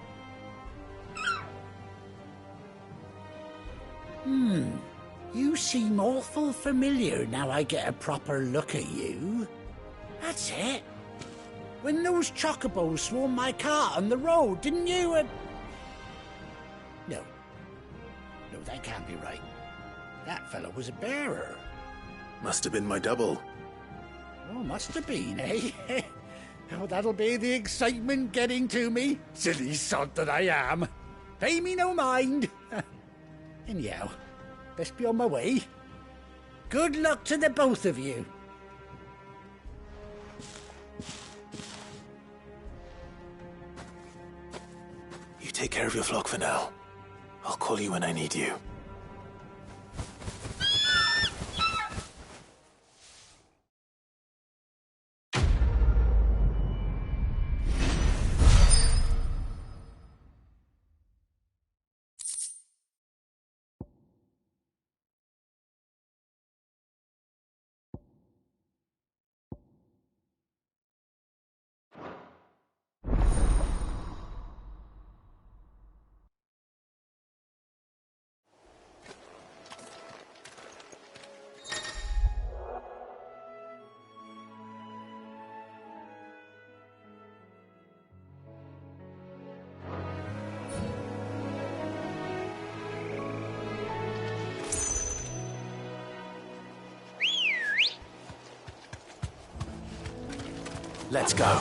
Speaker 16: You seem awful familiar now I get a proper look at you. That's it. When those chocobos swarmed my cart on the road, didn't you? No, that can't be right. That fellow was a bearer.
Speaker 4: Must have been my double.
Speaker 16: Oh, must have been, eh? Oh, that'll be the excitement getting to me. Silly sod that I am. Pay me no mind. Anyhow, best be on my way. Good luck to the both of you.
Speaker 4: You take care of your flock for now. I'll call you when I need you. Let's go.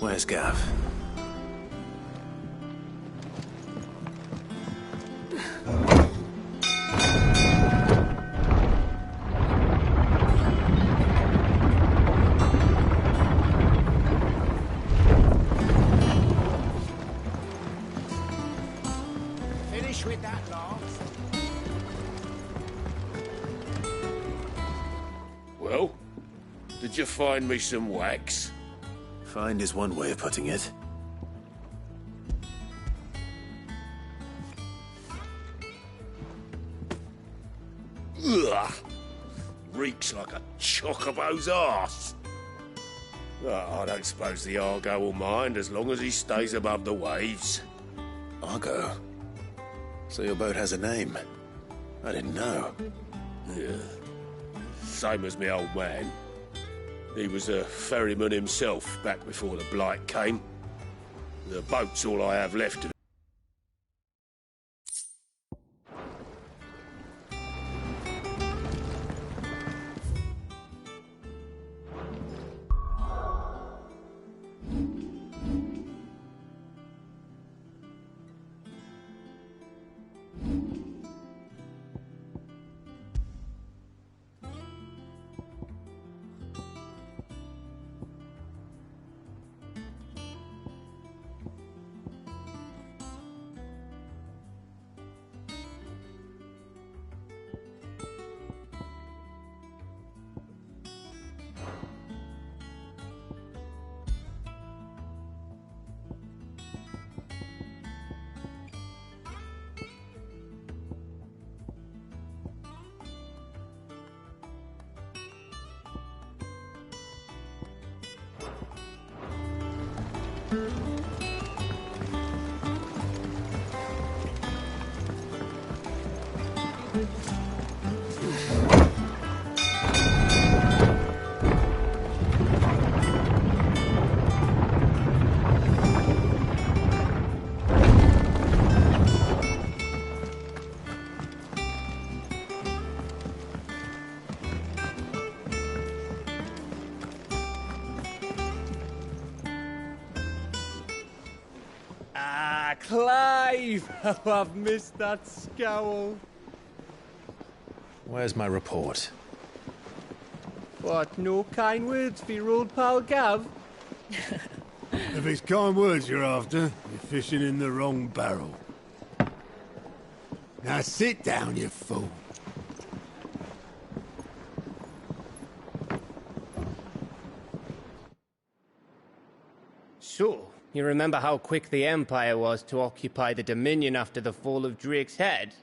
Speaker 4: Where's Gav?
Speaker 16: Finish with that, Lance.
Speaker 18: Well, did you find me some wax?
Speaker 4: Find is one way of putting it.
Speaker 18: Ugh! Reeks like a chocobo's arse. I don't suppose the Argo will mind as long as he stays above the waves.
Speaker 4: Argo? So your boat has a name? I didn't know.
Speaker 18: Yeah. Same as me old man. He was a ferryman himself back before the Blight came. The boat's all I have left of it.
Speaker 19: Clive! Oh, I've missed that scowl.
Speaker 4: Where's my report?
Speaker 19: What, no kind words for your old pal Gav?
Speaker 3: If it's kind words you're after, you're fishing in the wrong barrel. Now sit down, you fool.
Speaker 19: So, you remember how quick the Empire was to occupy the Dominion after the fall of Drake's head?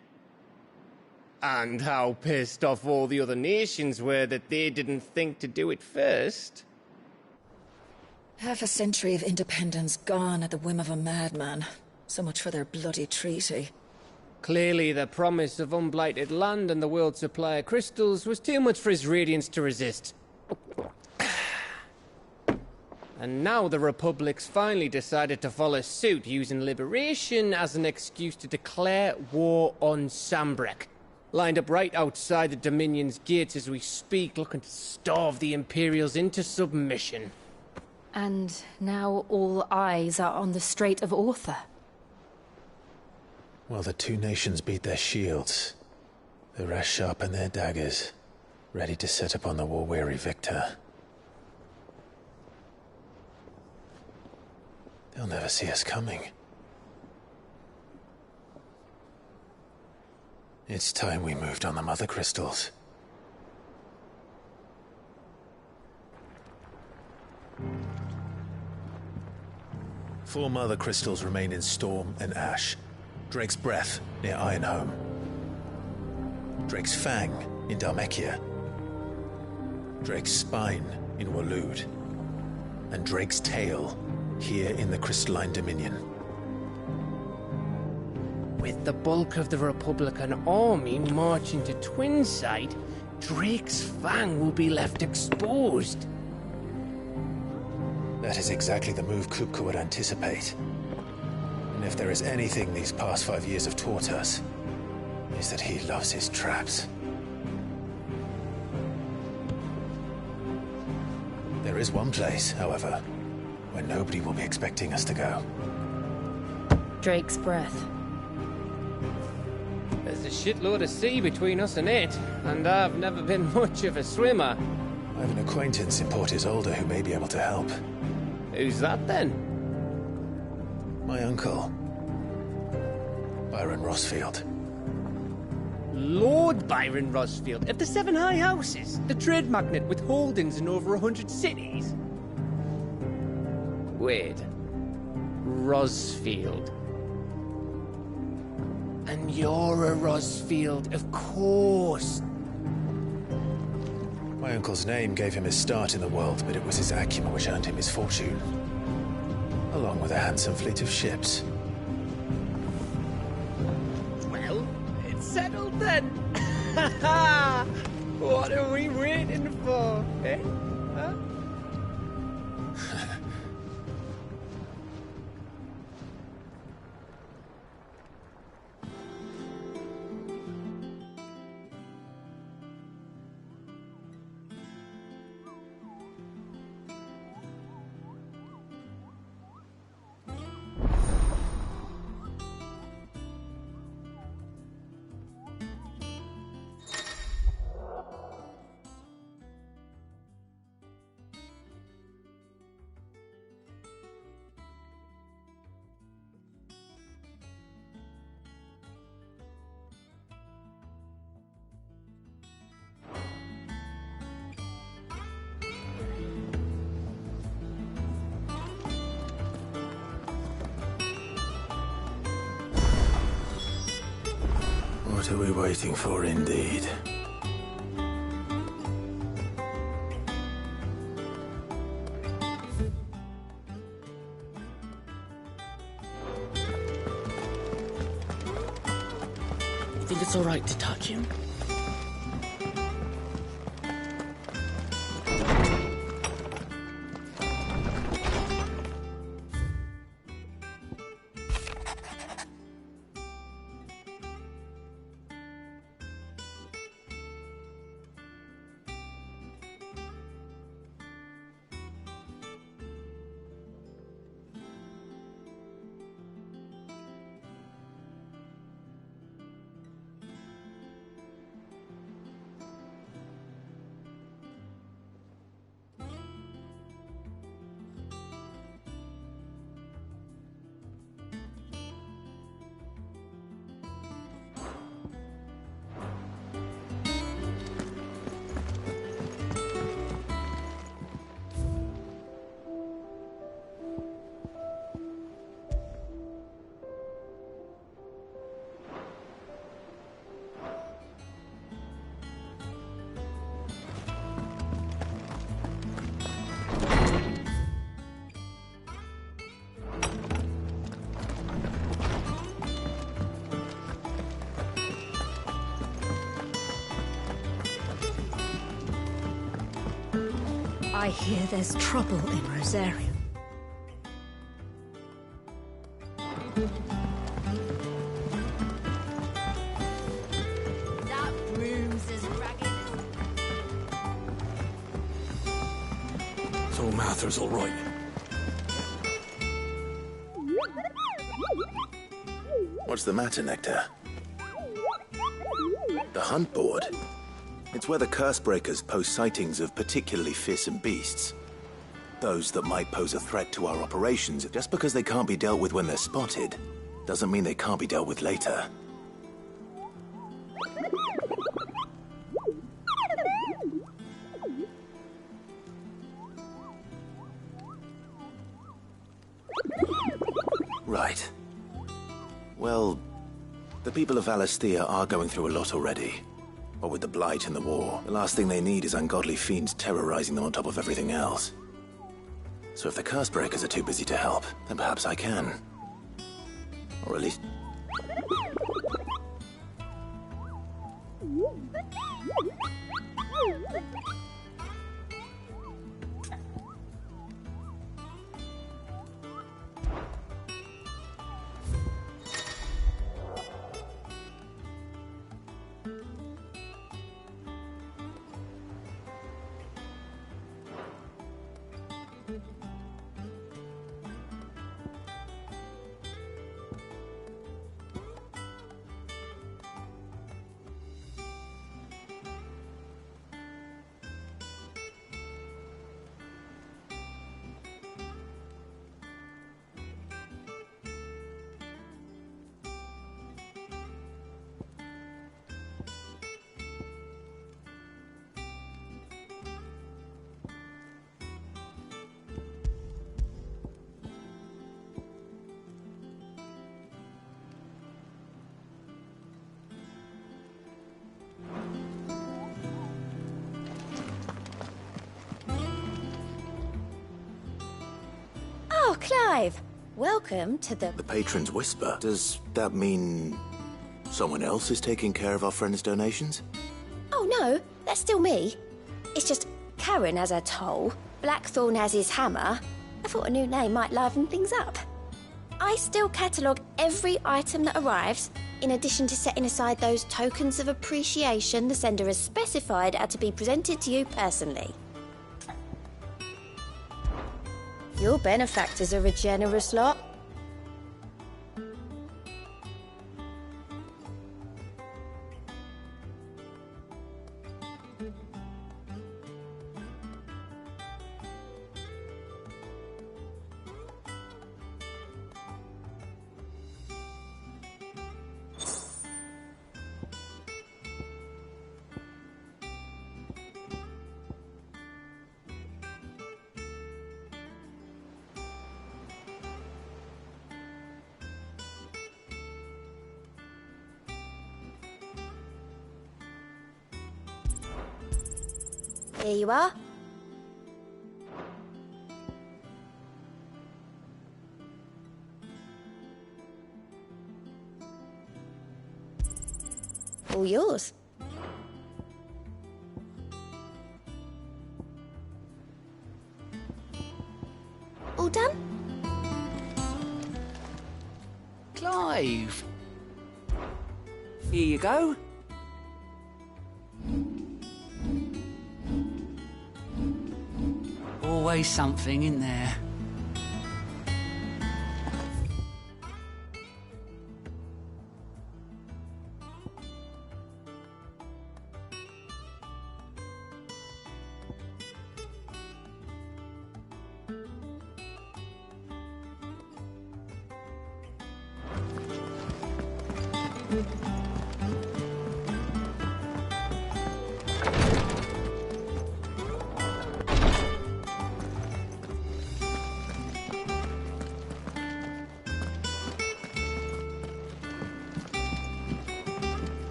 Speaker 19: And how pissed off all the other nations were that they didn't think to do it first?
Speaker 7: Half a century of independence gone at the whim of a madman. So much for their bloody treaty.
Speaker 19: Clearly, the promise of unblighted land and the world's supply of crystals was too much for his radiance to resist. And now the Republic's finally decided to follow suit, using liberation as an excuse to declare war on Sambrek. Lined up right outside the Dominion's gates as we speak, looking to starve the Imperials into submission.
Speaker 2: And now all eyes are on the Strait of Author.
Speaker 4: While the two nations beat their shields, the rest sharpen their daggers, ready to set upon the war-weary victor. They'll never see us coming. It's time we moved on the Mother Crystals. Four Mother Crystals remain in Storm and Ash. Drake's Breath near Ironhome. Drake's Fang in Dhalmekia. Drake's Spine in Waloed. And Drake's Tail here in the Crystalline Dominion.
Speaker 19: With the bulk of the Republican army marching to Twinside, Drake's Fang will be left exposed.
Speaker 4: That is exactly the move Kupka would anticipate. And if there is anything these past 5 years have taught us, is that he loves his traps. There is one place, however, where nobody will be expecting us to go.
Speaker 2: Drake's Breath.
Speaker 19: There's a shitload of sea between us and it, and I've never been much of a swimmer.
Speaker 4: I have an acquaintance in Port Isolde who may be able to help.
Speaker 19: Who's that then?
Speaker 4: My uncle, Byron Rosfield.
Speaker 19: Lord Byron Rosfield of the Seven High Houses, the trade magnate with holdings in over 100 cities. Wait, Rosfield. And you're a Rosfield, of course.
Speaker 4: My uncle's name gave him his start in the world, but it was his acumen which earned him his fortune, along with a handsome fleet of ships.
Speaker 19: Well, it's settled then. What are we waiting for, eh? Huh?
Speaker 4: What are we waiting for, indeed?
Speaker 13: You think it's all right to touch him?
Speaker 20: I hear there's trouble in Rosarium.
Speaker 5: That room's as ragged as...
Speaker 18: So Mather's all right.
Speaker 4: What's the matter, Nectar? The hunt board? It's where the Cursebreakers post sightings of particularly fearsome beasts. Those that might pose a threat to our operations. Just because they can't be dealt with when they're spotted, doesn't mean they can't be dealt with later. Right. Well, the people of Valisthea are going through a lot already. What with the Blight and the war, the last thing they need is ungodly fiends terrorizing them on top of everything else. So if the Cursebreakers are too busy to help, then perhaps I can. Or at least...
Speaker 5: Oh, Clive! Welcome to the...
Speaker 4: The Patron's Whisper. Does that mean someone else is taking care of our friend's donations?
Speaker 5: Oh no, that's still me. It's just Karen has her toll, Blackthorn has his hammer. I thought a new name might liven things up. I still catalogue every item that arrives, in addition to setting aside those tokens of appreciation the sender has specified are to be presented to you personally. Your benefactors are a generous lot. Here you are. All yours. All done?
Speaker 13: Clive! Here you go. Always something in there.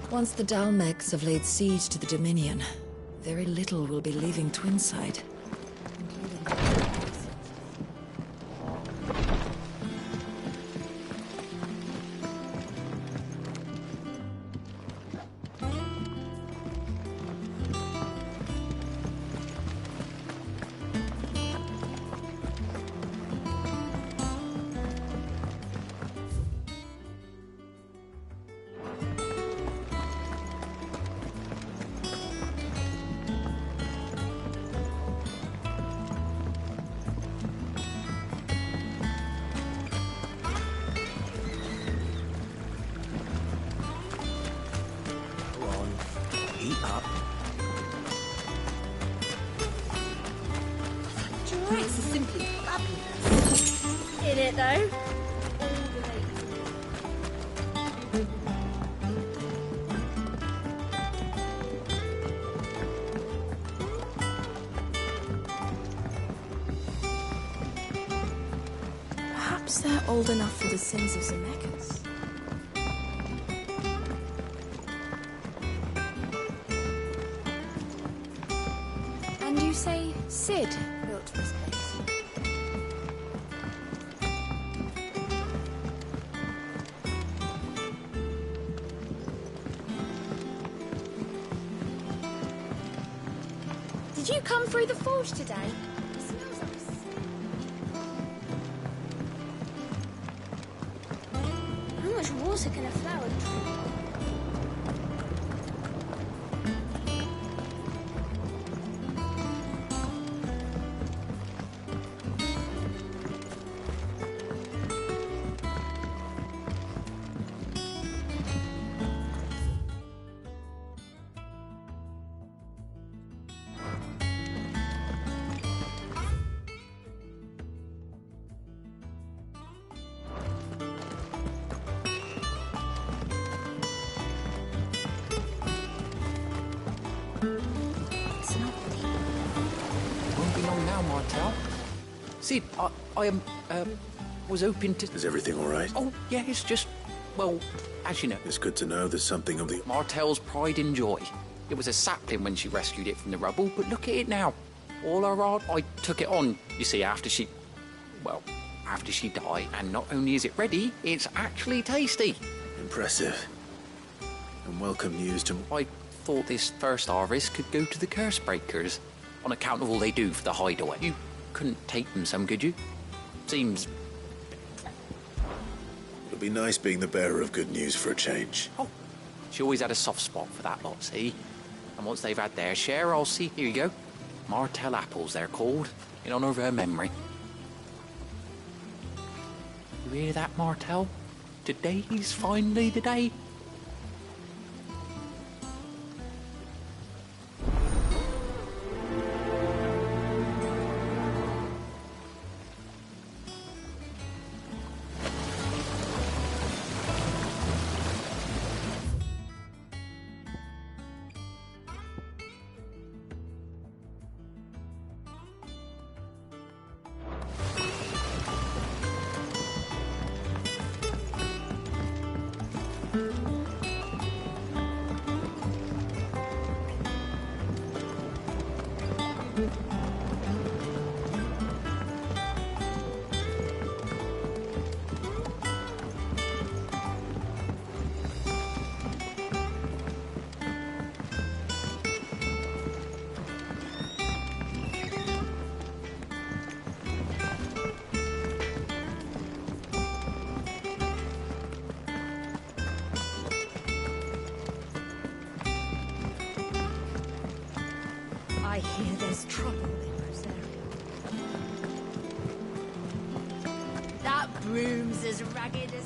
Speaker 7: Once the Dalmegs have laid siege to the Dominion, very little will be leaving Twinside.
Speaker 21: fabulous. In it, though.
Speaker 2: Perhaps they're old enough for the sins of Zemeckis. And you say Sid built this place?
Speaker 21: Did you come through the forge today? It smells like how much water can a flower drink?
Speaker 22: Won't be long now, Martel. Sid, I was hoping to...
Speaker 4: Is everything all right?
Speaker 22: Oh, yeah, it's just, well, as you know...
Speaker 4: It's good to know there's something of the...
Speaker 22: Martel's pride and joy. It was a sapling when she rescued it from the rubble, but look at it now. All her art, I took it on, you see, after she died, and not only is it ready, it's actually tasty.
Speaker 4: Impressive. And welcome news to...
Speaker 22: I thought this first harvest could go to the curse breakers, on account of all they do for the hideaway. You couldn't take them some, could you? Seems...
Speaker 4: It'll be nice being the bearer of good news for a change.
Speaker 22: Oh, she always had a soft spot for that lot, see? And once they've had their share, I'll see... Here you go. Martel apples, they're called, in honour of her memory. You hear that, Martel? Today's finally the day.
Speaker 20: I hear there's trouble in Rosaria.
Speaker 21: That broom's as ragged as...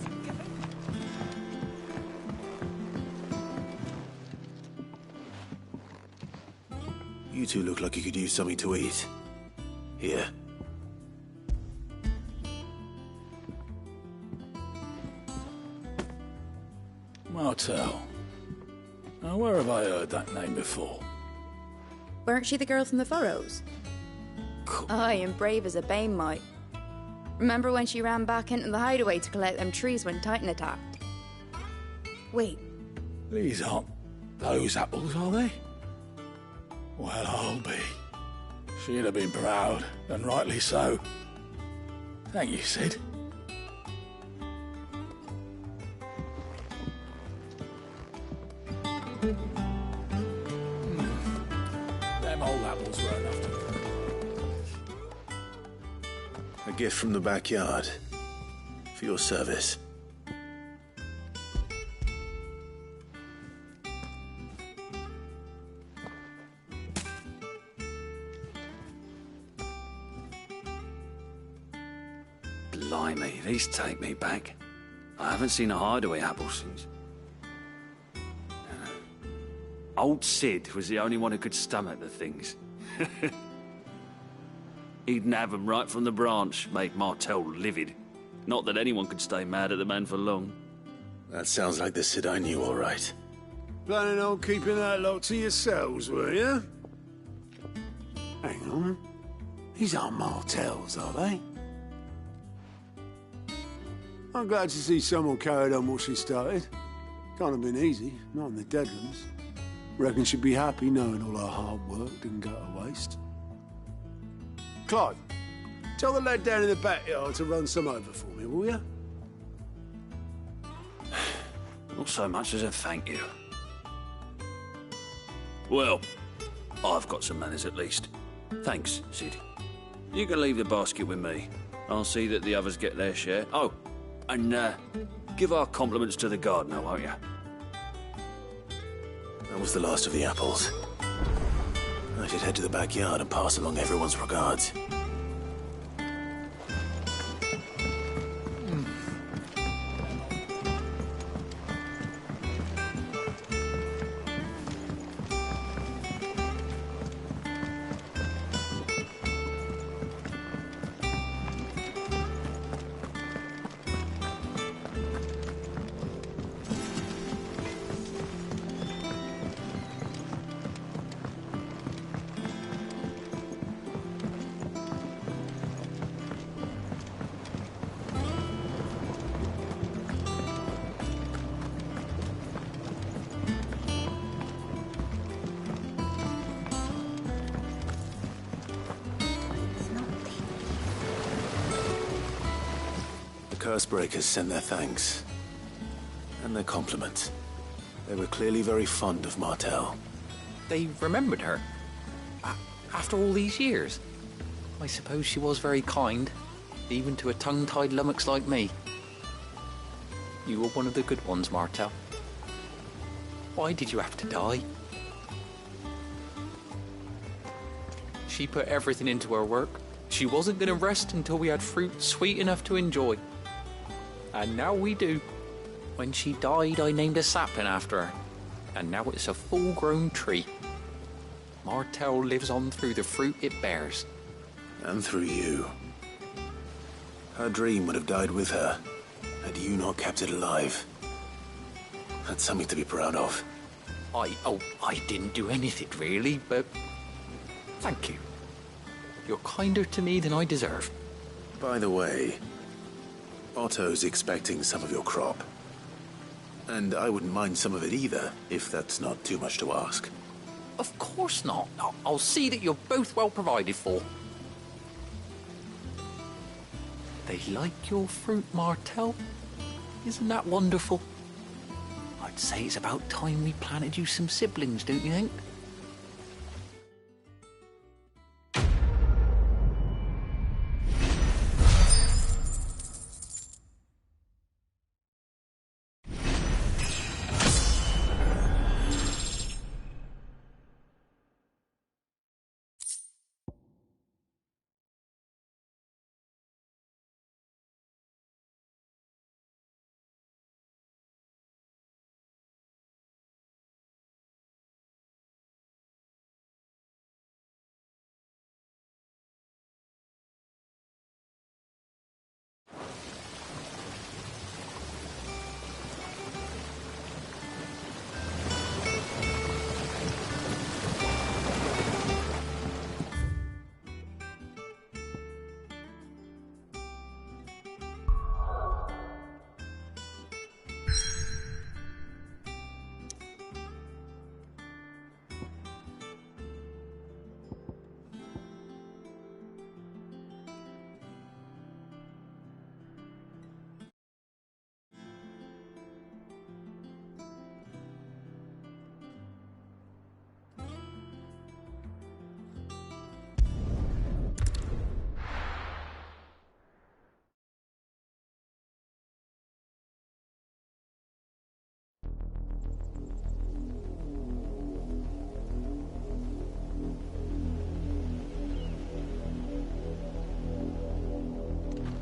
Speaker 4: You two look like you could use something to eat. Here.
Speaker 18: Martel. Now, where have I heard that name before?
Speaker 23: Weren't she the girl from the Furrows? Aye, and brave as a bane might. Remember when she ran back into the hideaway to collect them trees when Titan attacked? Wait.
Speaker 18: These aren't those apples, are they? Well, I'll be. She'd have been proud, and rightly so. Thank you, Sid. Them old apples were enough to...
Speaker 4: A gift from the backyard. For your service.
Speaker 24: Blimey, these take me back. I haven't seen a hideaway apple since. Old Sid was the only one who could stomach the things. He'd have 'em right from the branch, made Martell livid. Not that anyone could stay mad at the man for long.
Speaker 4: That sounds like the Sid I knew, all right.
Speaker 3: Planning on keeping that lot to yourselves, were you? Hang on. These aren't Martells, are they? I'm glad to see someone carried on what she started. Can't have been easy, not in the Deadlands. Reckon she'd be happy knowing all her hard work didn't go to waste. Clive, tell the lad down in the backyard to run some over for me, will you?
Speaker 24: Not so much as a thank you. Well, I've got some manners at least. Thanks, Sid. You can leave the basket with me. I'll see that the others get their share. Oh, and give our compliments to the gardener, won't you?
Speaker 4: That was the last of the apples. I should head to the backyard and pass along everyone's regards. Cursebreakers sent their thanks. And their compliments. They were clearly very fond of Martell.
Speaker 22: They remembered her. After all these years. I suppose she was very kind, even to a tongue-tied lummox like me. You were one of the good ones, Martell. Why did you have to die? She put everything into her work. She wasn't going to rest until we had fruit sweet enough to enjoy. And now we do. When she died, I named a sapling after her. And now it's a full-grown tree. Martell lives on through the fruit it bears.
Speaker 4: And through you. Her dream would have died with her, had you not kept it alive. That's something to be proud of.
Speaker 22: I didn't do anything really, but thank you. You're kinder to me than I deserve.
Speaker 4: By the way, Otto's expecting some of your crop. And I wouldn't mind some of it either, if that's not too much to ask.
Speaker 22: Of course not. I'll see that you're both well provided for. They like your fruit, Martell. Isn't that wonderful? I'd say it's about time we planted you some siblings, don't you think?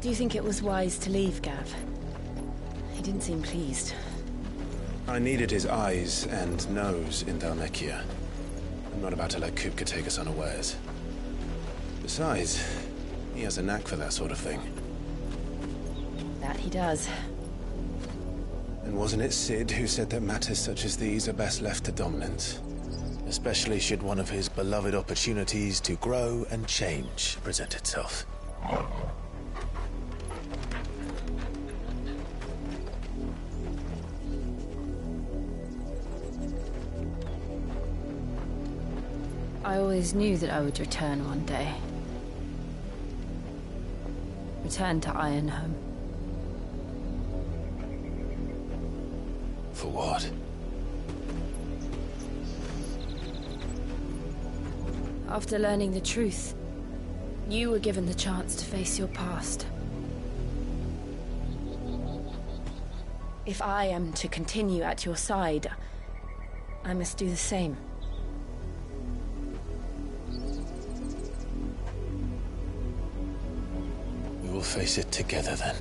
Speaker 2: Do you think it was wise to leave, Gav? He didn't seem pleased.
Speaker 9: I needed his eyes and nose in Dhalmekia. I'm not about to let Kupka take us unawares. Besides, He has a knack for that sort of thing.
Speaker 2: That he does.
Speaker 9: And wasn't it Sid who said that matters such as these are best left to dominance? Especially should one of his beloved opportunities to grow and change present itself.
Speaker 2: I always knew that I would return one day. Return to Ironhome.
Speaker 9: For what?
Speaker 2: After learning the truth, you were given the chance to face your past. If I am to continue at your side, I must do the same.
Speaker 9: We will face it together then.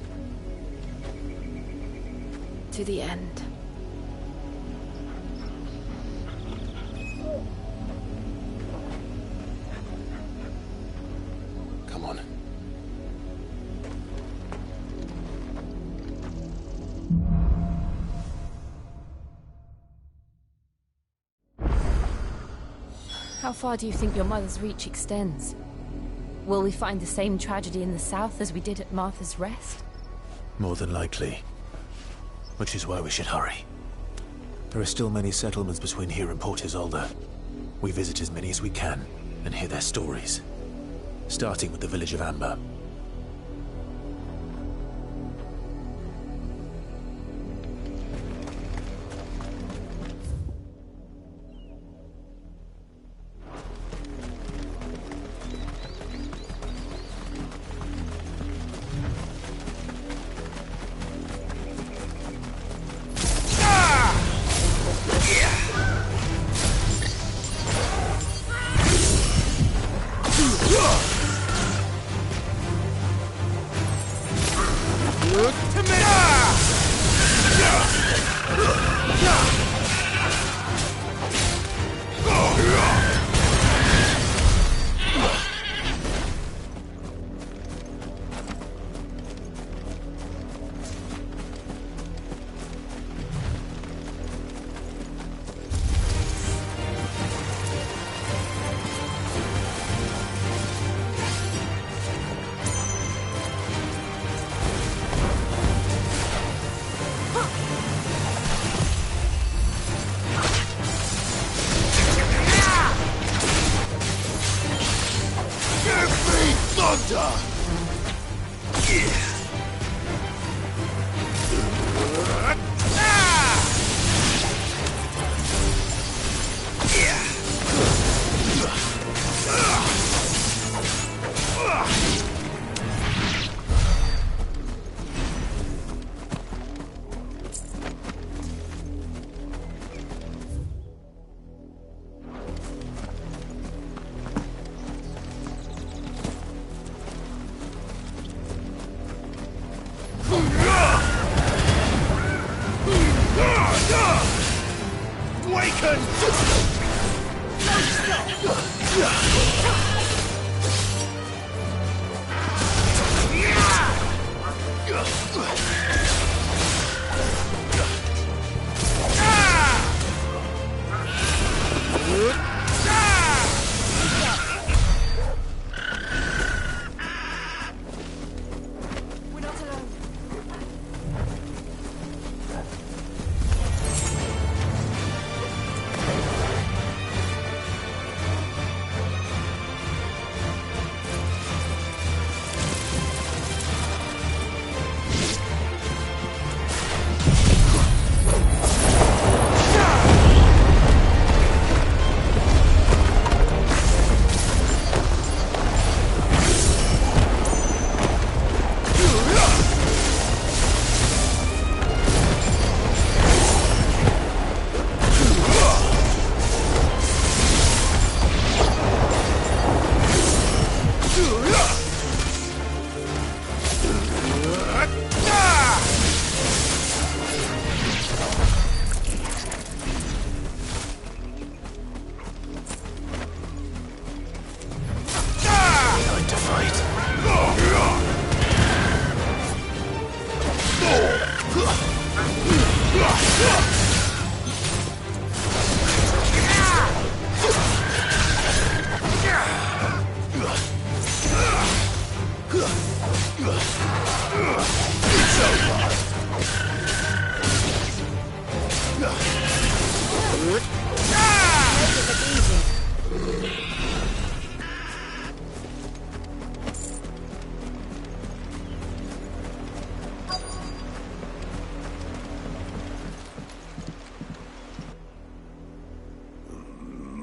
Speaker 2: To the end.
Speaker 9: Come on.
Speaker 2: How far do you think your mother's reach extends? Will we find the same tragedy in the south as we did at Martha's Rest?
Speaker 4: More than likely. Which is why we should hurry. There are still many settlements between here and Port Isolde. We visit as many as we can and hear their stories. Starting with the village of Amber.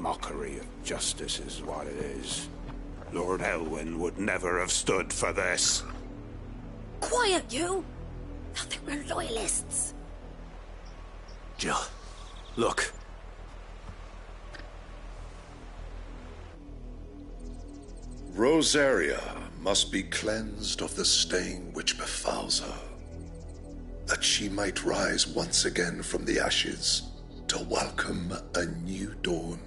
Speaker 6: Mockery of justice is what it is. Lord Elwyn would never have stood for this.
Speaker 21: Quiet, you! Thought they were loyalists.
Speaker 4: Jill, look.
Speaker 1: Rosaria must be cleansed of the stain which befouls her, that she might rise once again from the ashes to welcome a new dawn.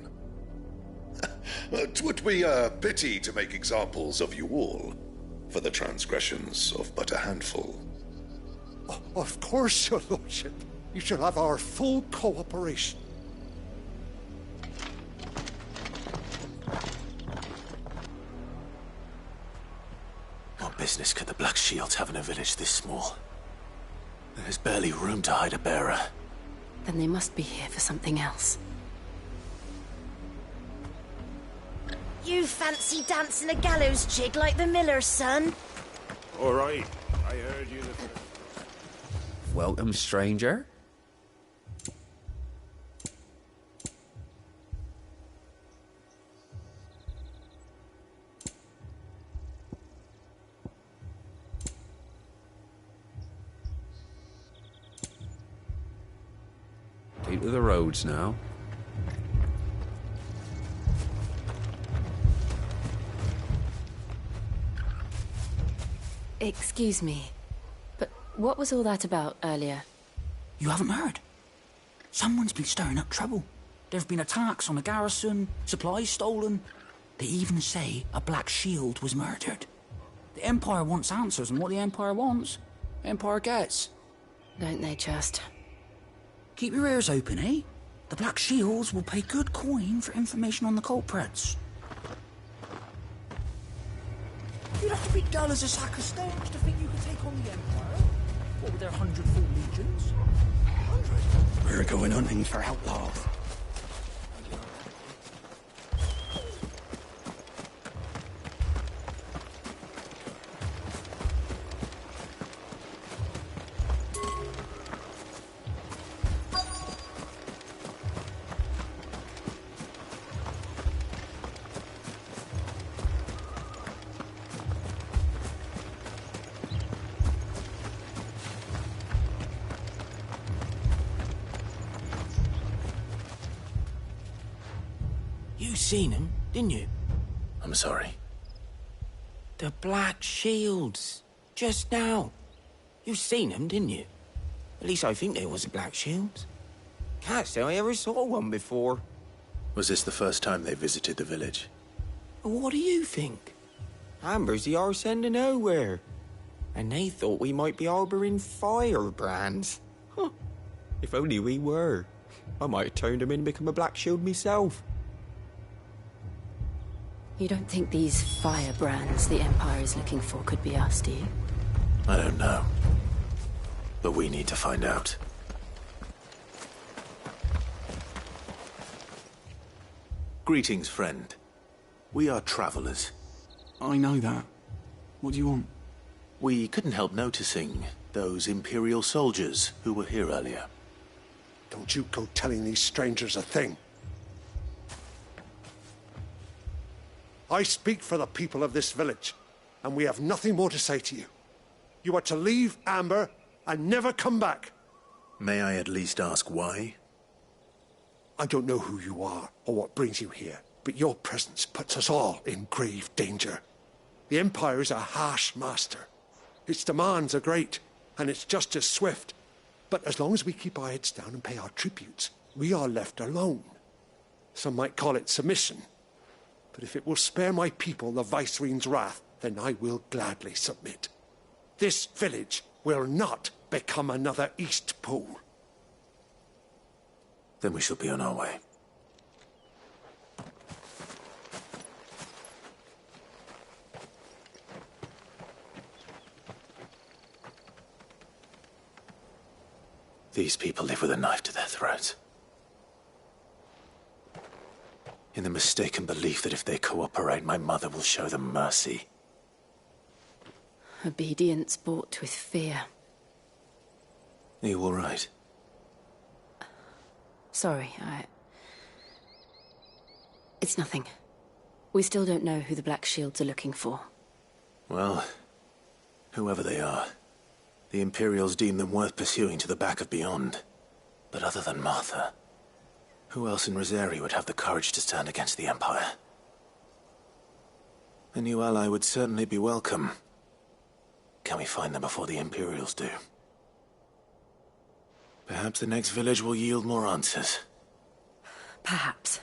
Speaker 1: 'Twould be a pity to make examples of you all for the transgressions of but a handful.
Speaker 8: Of course, your lordship. You shall have our full cooperation.
Speaker 4: What business could the Black Shields have in a village this small? There's barely room to hide a bearer.
Speaker 2: Then they must be here for something else.
Speaker 21: You fancy dancing a gallows jig like the miller's son?
Speaker 6: All right, I heard you.
Speaker 11: Welcome, stranger. Keep to the roads now.
Speaker 2: Excuse me, but what was all that about earlier?
Speaker 14: You haven't heard? Someone's been stirring up trouble. There have been attacks on the garrison, supplies stolen. They even say a Black Shield was murdered. The Empire wants answers, and what the Empire wants, Empire gets.
Speaker 2: Don't they just?
Speaker 14: Keep your ears open, eh? The Black Shields will pay good coin for information on the culprits. You'd have to be dull as a sack of stones to think you could take on the Empire. What with their 100 full legions? 100?
Speaker 16: We're going hunting for outlaws.
Speaker 14: You seen him, didn't you?
Speaker 4: I'm sorry.
Speaker 14: The Black Shields. Just now. You seen them, didn't you? At least I think there was a Black Shields. Can't say I ever saw one before.
Speaker 4: Was this the first time they visited the village?
Speaker 14: What do you think? Amber's the arse end of nowhere. And they thought we might be harbouring firebrands. Huh. If only we were. I might have turned them in and become a Black Shield myself.
Speaker 2: You don't think these firebrands the Empire is looking for could be us, do you?
Speaker 4: I don't know. But we need to find out. Greetings, friend. We are travelers.
Speaker 14: I know that. What do you want?
Speaker 4: We couldn't help noticing those Imperial soldiers who were here earlier.
Speaker 8: Don't you go telling these strangers a thing. I speak for the people of this village, and we have nothing more to say to you. You are to leave Amber and never come back.
Speaker 4: May I at least ask why?
Speaker 8: I don't know who you are or what brings you here, but your presence puts us all in grave danger. The Empire is a harsh master. Its demands are great, and its justice swift. But as long as we keep our heads down and pay our tributes, we are left alone. Some might call it submission. But if it will spare my people the Viceroy's wrath, then I will gladly submit. This village will not become another East Pool.
Speaker 4: Then we shall be on our way. These people live with a knife to their throats. In the mistaken belief that if they cooperate, my mother will show them mercy.
Speaker 2: Obedience bought with fear.
Speaker 4: Are you all right?
Speaker 2: Sorry, It's nothing. We still don't know who the Black Shields are looking for.
Speaker 4: Well, whoever they are, the Imperials deem them worth pursuing to the back of beyond. But other than Martha, who else in Rosari would have the courage to stand against the Empire? A new ally would certainly be welcome. Can we find them before the Imperials do? Perhaps the next village will yield more answers.
Speaker 2: Perhaps.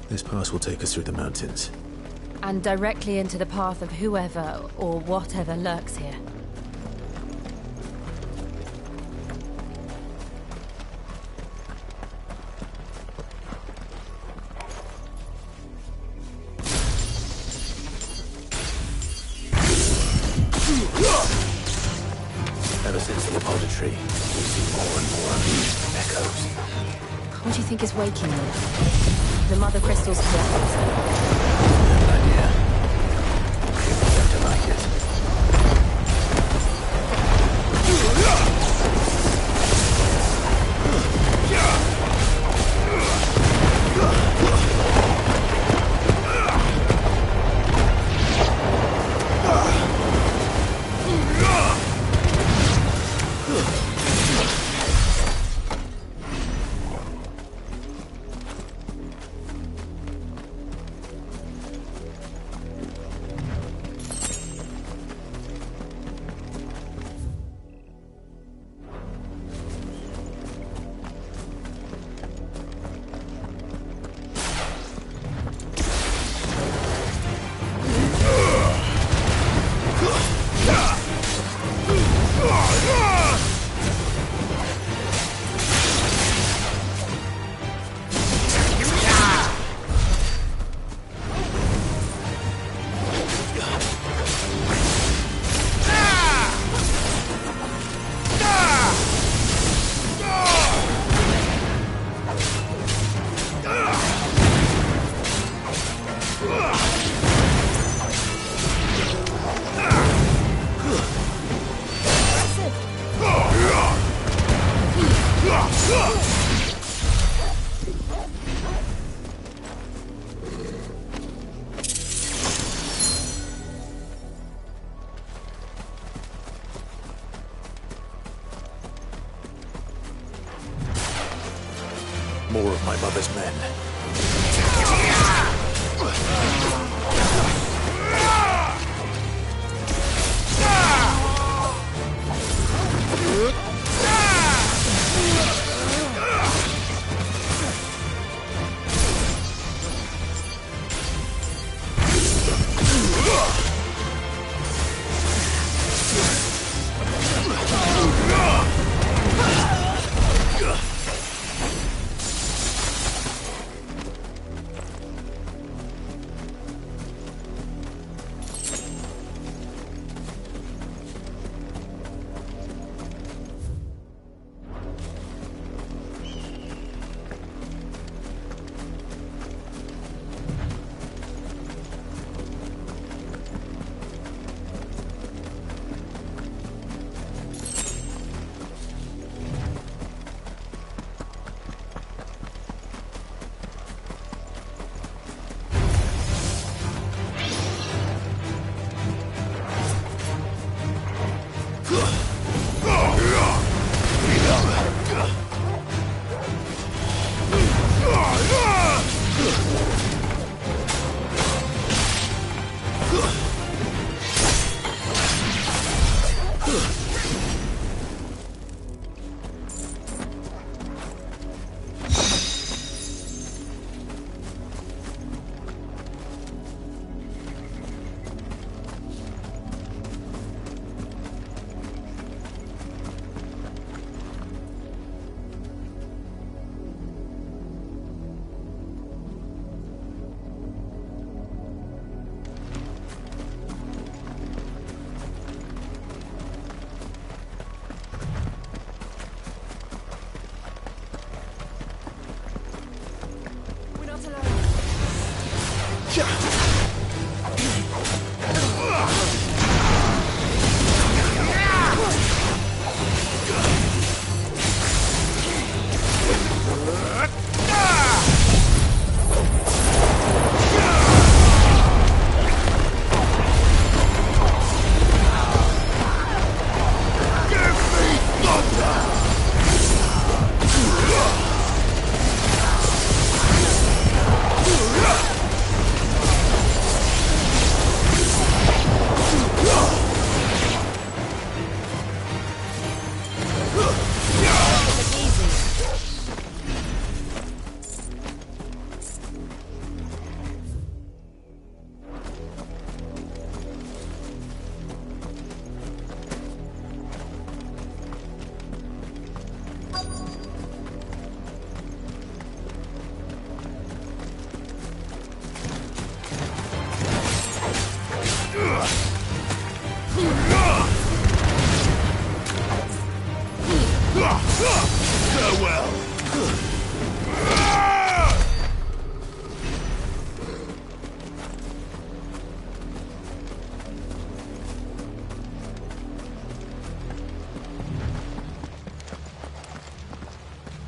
Speaker 4: This pass will take us through the mountains.
Speaker 2: And directly into the path of whoever or whatever lurks here.
Speaker 4: Ever since the Apollo tree, we've seen more and more of these echoes.
Speaker 2: What do you think is waking them? The Mother Crystal's collectors.
Speaker 4: An idea. People have to like it. More of my mother's men.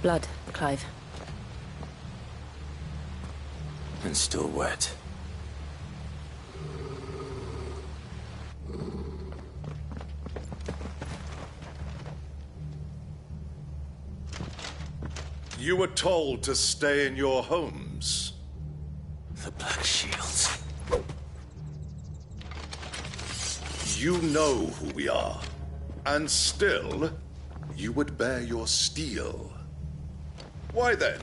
Speaker 2: Blood, Clive.
Speaker 4: And still wet.
Speaker 1: You were told to stay in your homes.
Speaker 4: The Black Shields.
Speaker 1: You know who we are. And still, you would bear your steel. Why then,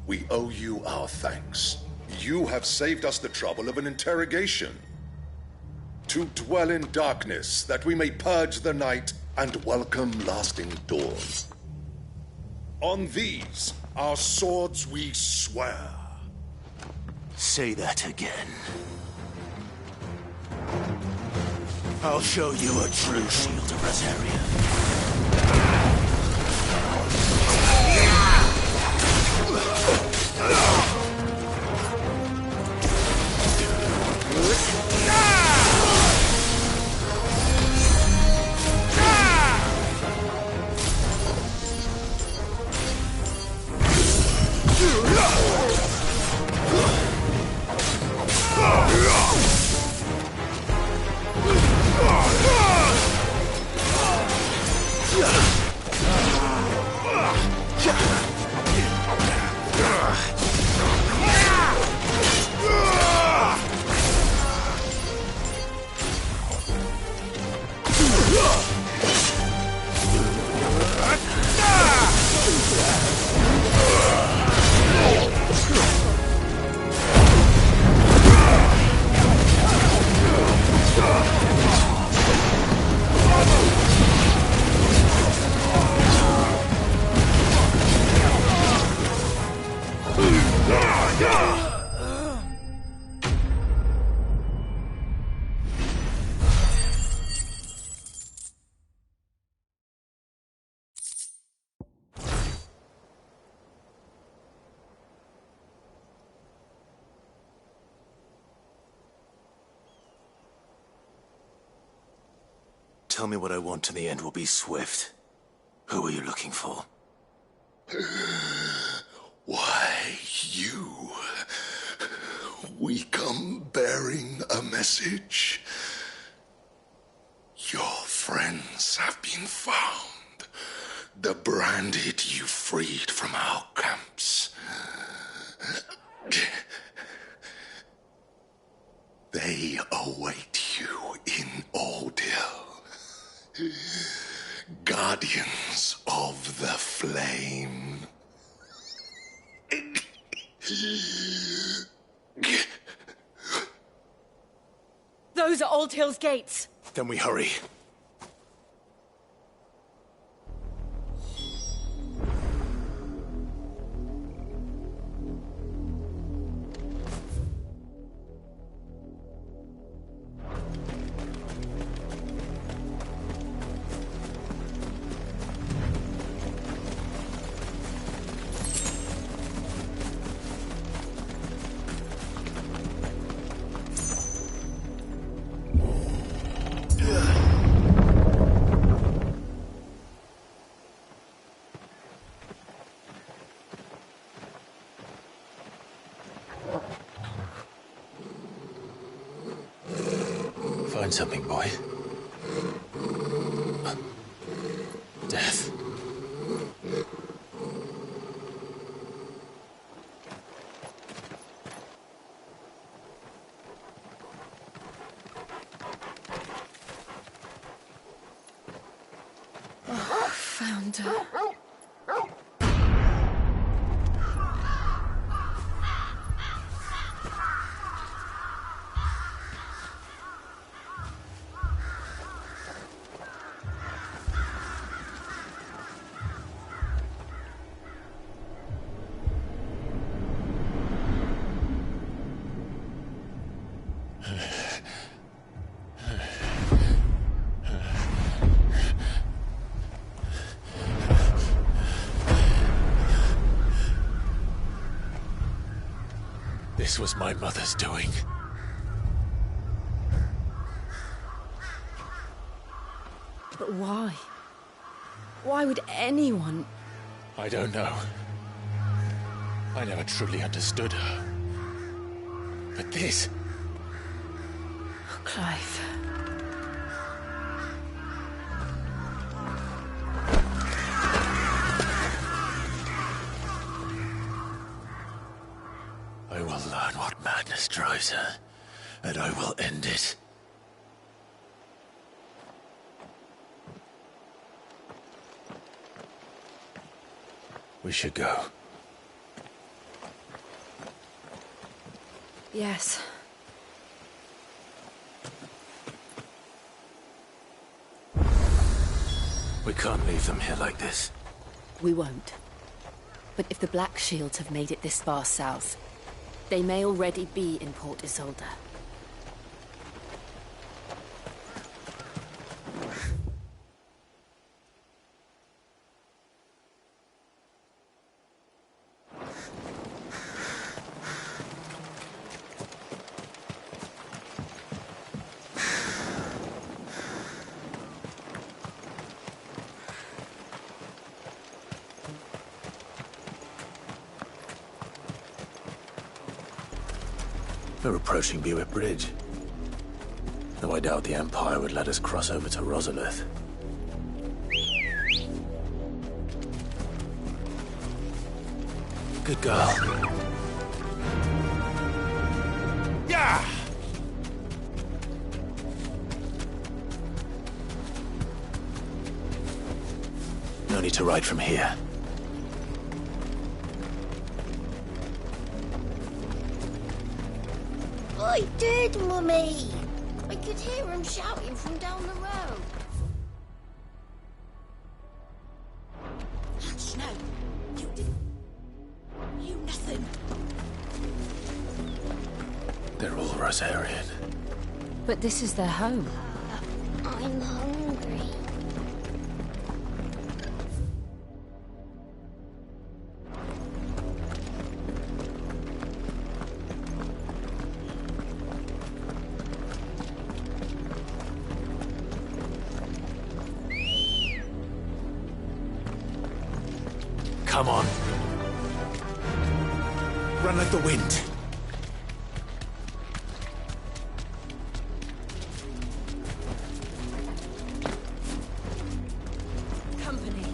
Speaker 1: we owe you our thanks. You have saved us the trouble of an interrogation. To dwell in darkness, that we may purge the night and welcome lasting dawn. On these, our swords we swear.
Speaker 16: Say that again. I'll show you a true shield of Rosaria.
Speaker 4: Tell me what I want and the end will be swift. Who are you looking for?
Speaker 1: Why, you. We come bearing a message. Your friends have been found. The branded you freed from our camps. They await you in Ordeal. Guardians of the Flame.
Speaker 21: Those are Old Hill's gates.
Speaker 4: Then we hurry.
Speaker 9: find something, boy. Death.
Speaker 2: Oh, found her.
Speaker 9: This was my mother's doing.
Speaker 2: But why? Why would anyone...
Speaker 9: I don't know. I never truly understood her. But this...
Speaker 2: Oh, Clive.
Speaker 9: I will learn what madness drives her, and I will end it. We should go.
Speaker 2: Yes.
Speaker 4: We can't leave them here like this.
Speaker 2: We won't. But if the Black Shields have made it this far south, they may already be in Port Isolde.
Speaker 4: We're approaching Buick Bridge. Though I doubt the Empire would let us cross over to Rosalith. Good girl.
Speaker 18: Yeah!
Speaker 4: No need to ride from here.
Speaker 21: I did, Mummy! I could hear him shouting from down the road. Hush, no. You didn't... You nothing.
Speaker 4: They're all Rosarian.
Speaker 2: But this is their home.
Speaker 21: I'm hungry.
Speaker 9: Come on. Run like the wind.
Speaker 2: Company.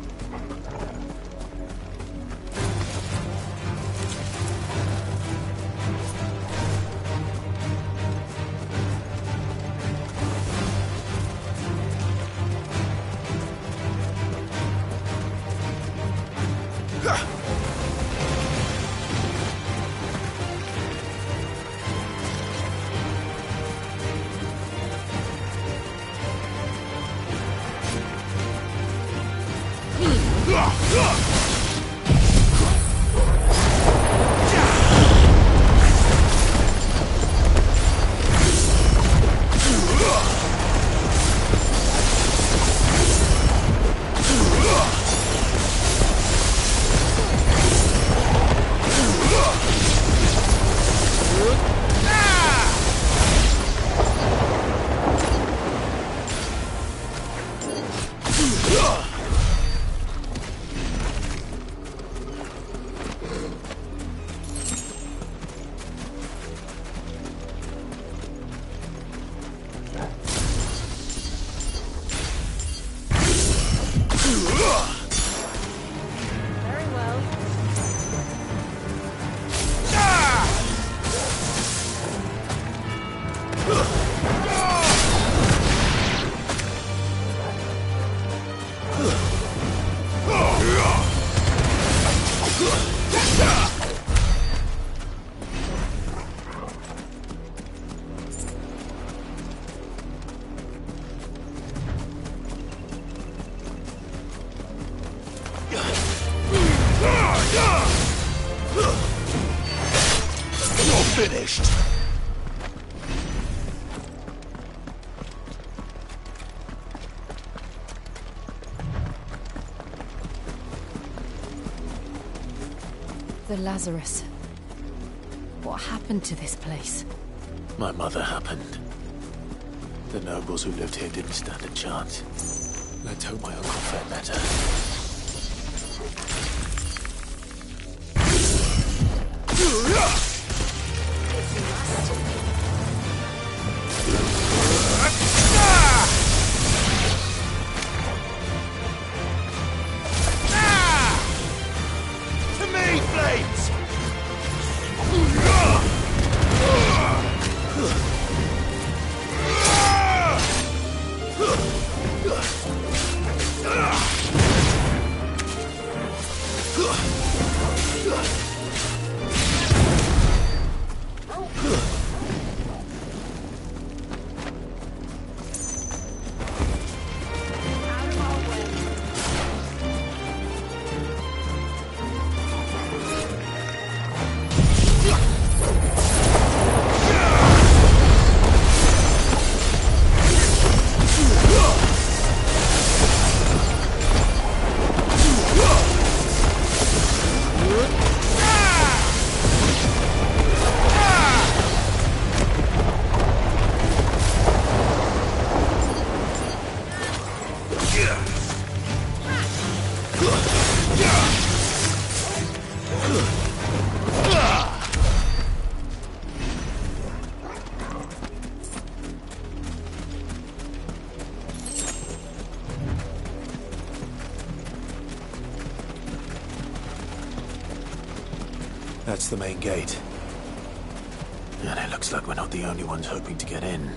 Speaker 8: finished.
Speaker 2: The Lazarus. What happened to this place?
Speaker 4: My mother happened. The nobles who lived here didn't stand a chance. Let's hope my uncle fared better.
Speaker 18: To me, Flames!
Speaker 4: That's the main gate. And it looks like we're not the only ones hoping to get in.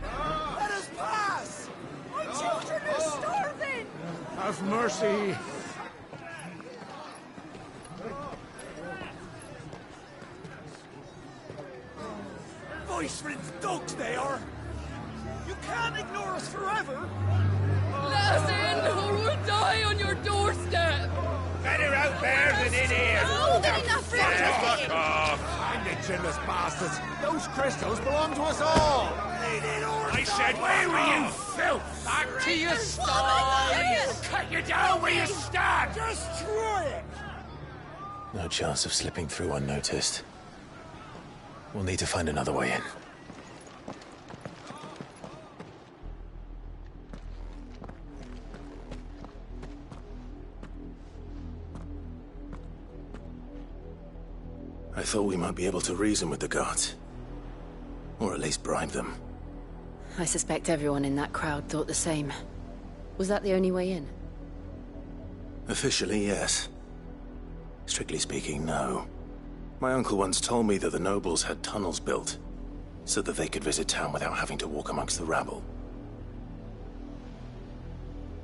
Speaker 16: Let us pass! My children are starving!
Speaker 3: Have mercy.
Speaker 16: Voice-rinsed dogs they are! You can't ignore us forever!
Speaker 10: Let us in, or we'll die on your doorstep!
Speaker 18: Better out there than in here!
Speaker 21: Oh, good enough for
Speaker 18: Fuck off!
Speaker 3: Find it, chinless bastards. Those crystals belong to us all.
Speaker 18: I said, where were you, filth?
Speaker 10: Back to your stall!
Speaker 18: Cut you down where you stand!
Speaker 16: Destroy it!
Speaker 4: No chance of slipping through unnoticed. We'll need to find another way in. I thought we might be able to reason with the guards. Or at least bribe them.
Speaker 2: I suspect everyone in that crowd thought the same. Was that the only way in?
Speaker 4: Officially, yes. Strictly speaking, no. My uncle once told me that the nobles had tunnels built, so that they could visit town without having to walk amongst the rabble.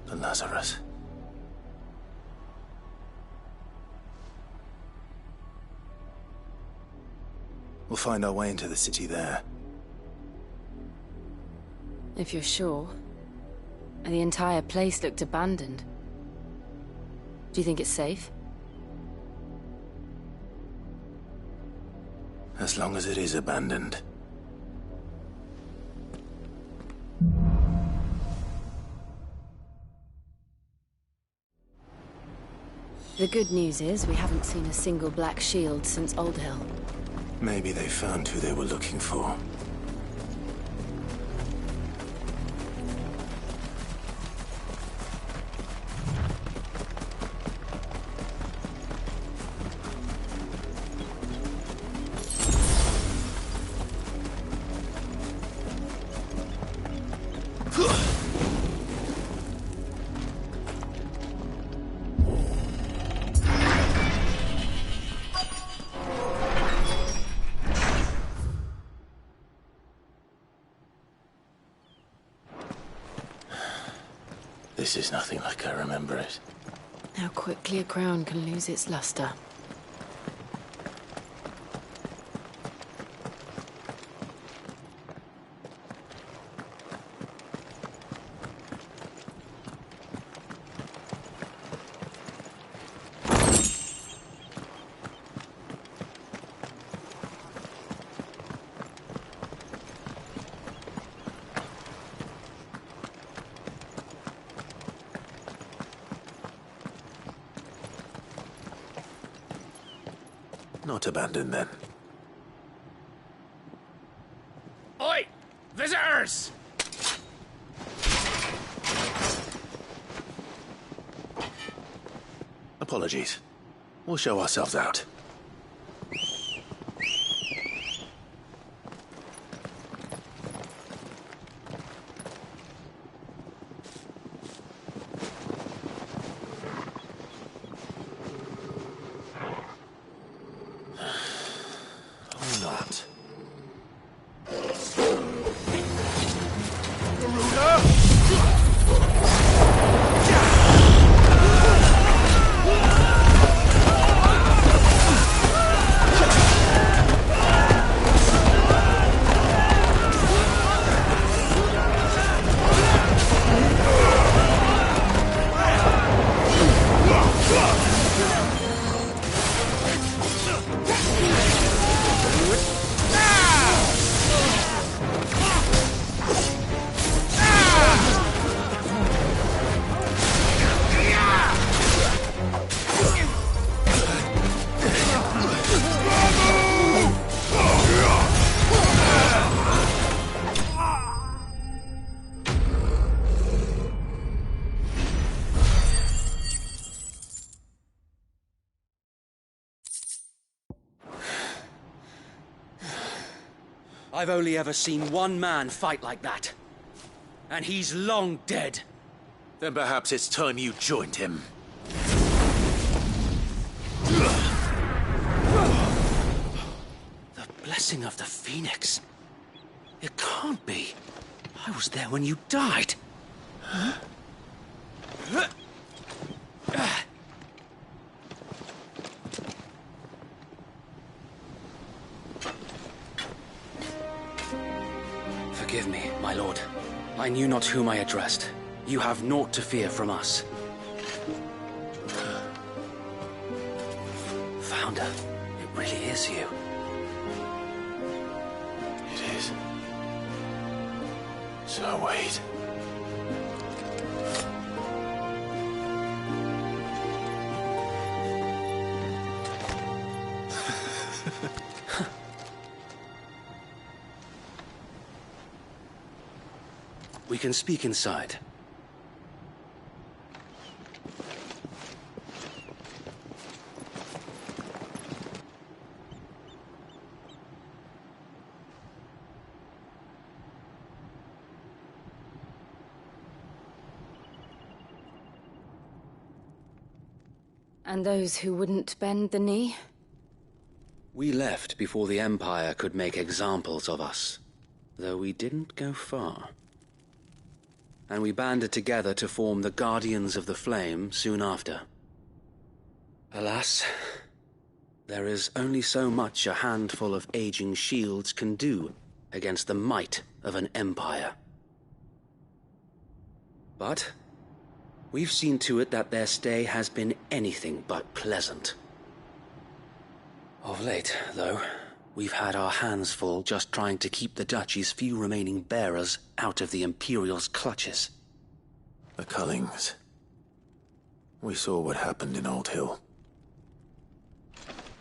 Speaker 4: The Lazarus. We'll find our way into the city there.
Speaker 2: If you're sure. And the entire place looked abandoned. Do you think it's safe?
Speaker 4: As long as it is abandoned.
Speaker 2: The good news is we haven't seen a single black shield since Old Hill.
Speaker 4: Maybe they found who they were looking for. This is nothing like I remember it.
Speaker 2: How quickly a crown can lose its luster.
Speaker 4: Not abandoned, then.
Speaker 18: Oi! Visitors!
Speaker 4: Apologies. We'll show ourselves out. Or not.
Speaker 12: I've only ever seen one man fight like that. And he's long dead.
Speaker 4: Then perhaps it's time you joined him.
Speaker 12: The blessing of the Phoenix. It can't be. I was there when you died. Huh? Forgive me, my lord. I knew not whom I addressed. You have naught to fear from us. Founder, it really is you.
Speaker 4: It is. So wait.
Speaker 12: We can speak inside.
Speaker 2: And those who wouldn't bend the knee?
Speaker 12: We left before the Empire could make examples of us, though we didn't go far. And we banded together to form the Guardians of the Flame soon after. Alas, there is only so much a handful of aging shields can do against the might of an empire. But we've seen to it that their stay has been anything but pleasant. Of late, though, we've had our hands full just trying to keep the Duchy's few remaining bearers out of the Imperial's clutches.
Speaker 4: The Cullings. We saw what happened in Old Hill.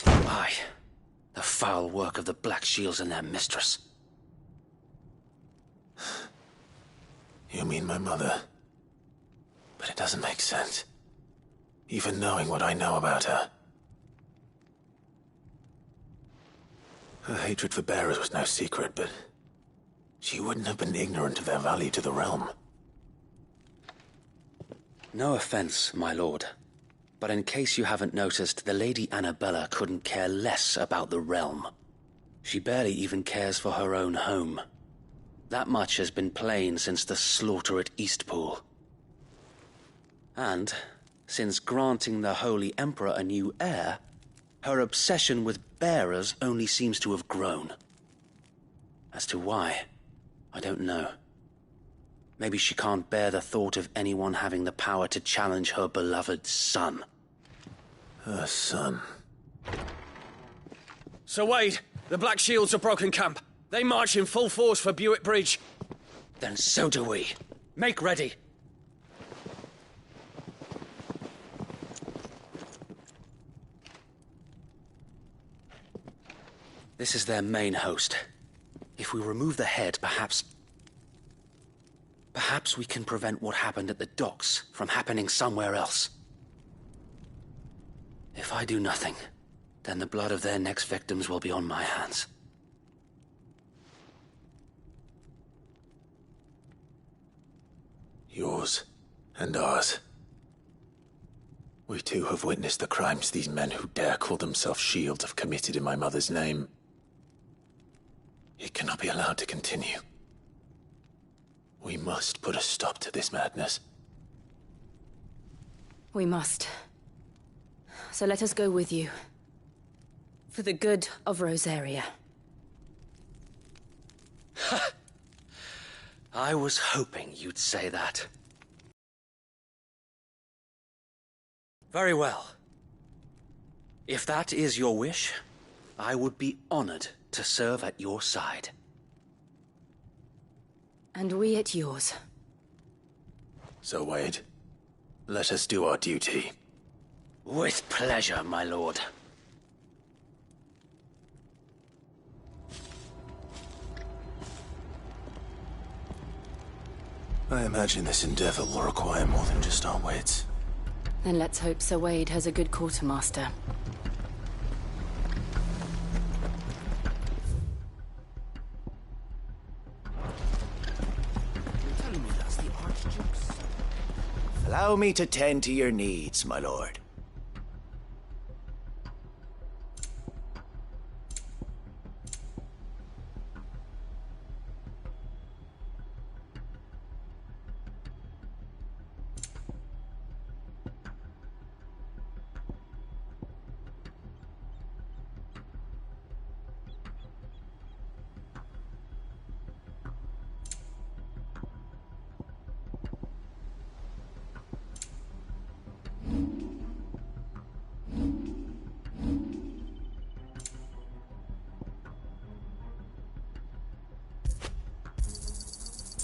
Speaker 12: Aye. The foul work of the Black Shields and their mistress.
Speaker 4: You mean my mother? But it doesn't make sense. Even knowing what I know about her. Her hatred for bearers was no secret, but she wouldn't have been ignorant of their value to the realm.
Speaker 12: No offense, my lord, but in case you haven't noticed, the Lady Annabella couldn't care less about the realm. She barely even cares for her own home. That much has been plain since the slaughter at Eastpool. And, since granting the Holy Emperor a new heir, her obsession with bearers only seems to have grown. As to why, I don't know. Maybe she can't bear the thought of anyone having the power to challenge her beloved son.
Speaker 4: Her son.
Speaker 12: Sir Wade, the Black Shields have broken camp. They march in full force for Buick Bridge. Then so do we. Make ready. This is their main host. If we remove the head, perhaps we can prevent what happened at the docks from happening somewhere else. If I do nothing, then the blood of their next victims will be on my hands.
Speaker 9: Yours and ours. We too have witnessed the crimes these men who dare call themselves shields have committed in my mother's name. It cannot be allowed to continue. We must put a stop to this madness.
Speaker 2: We must. So let us go with you. For the good of Rosaria.
Speaker 12: I was hoping you'd say that. Very well. If that is your wish, I would be honored to serve at your side.
Speaker 2: And we at yours.
Speaker 9: So, Wade, let us do our duty.
Speaker 12: With pleasure, my lord.
Speaker 9: I imagine this endeavor will require more than just our wits.
Speaker 2: Then let's hope Sir Wade has a good quartermaster.
Speaker 5: Allow me to tend to your needs, my lord.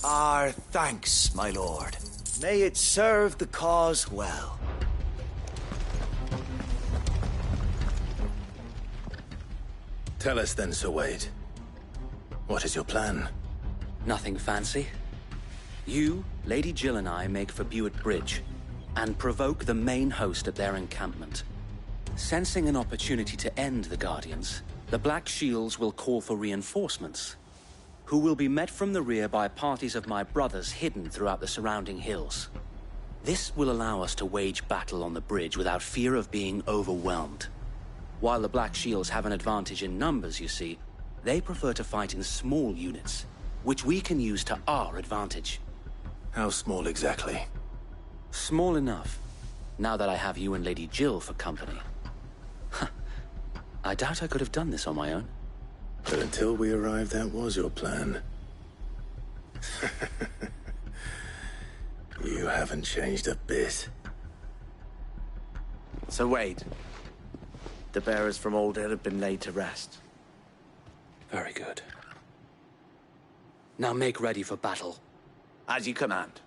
Speaker 5: Our thanks, my lord. May it serve the cause well.
Speaker 9: Tell us then, Sir Wade. What is your plan?
Speaker 12: Nothing fancy. You, Lady Jill and I make for Buett Bridge, and provoke the main host at their encampment. Sensing an opportunity to end the Guardians, the Black Shields will call for reinforcements, who will be met from the rear by parties of my brothers hidden throughout the surrounding hills. This will allow us to wage battle on the bridge without fear of being overwhelmed. While the Black Shields have an advantage in numbers, you see, they prefer to fight in small units, which we can use to our advantage.
Speaker 9: How small exactly?
Speaker 12: Small enough, now that I have you and Lady Jill for company. I doubt I could have done this on my own.
Speaker 9: But until we arrived, that was your plan. You haven't changed a bit.
Speaker 5: Sir Wade, the bearers from Old Hill have been laid to rest.
Speaker 12: Very good. Now make ready for battle.
Speaker 5: As you command.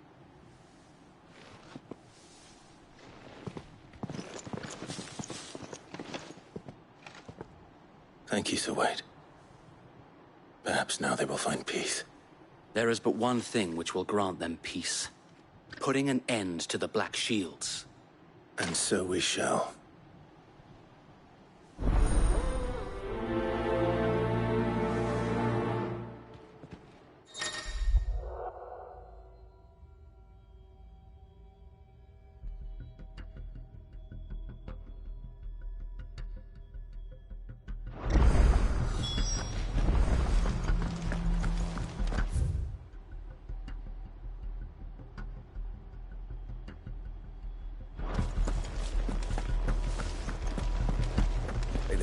Speaker 9: Thank you, Sir Wade. Perhaps now they will find peace.
Speaker 12: There is but one thing which will grant them peace. Putting an end to the Black Shields.
Speaker 9: And so we shall.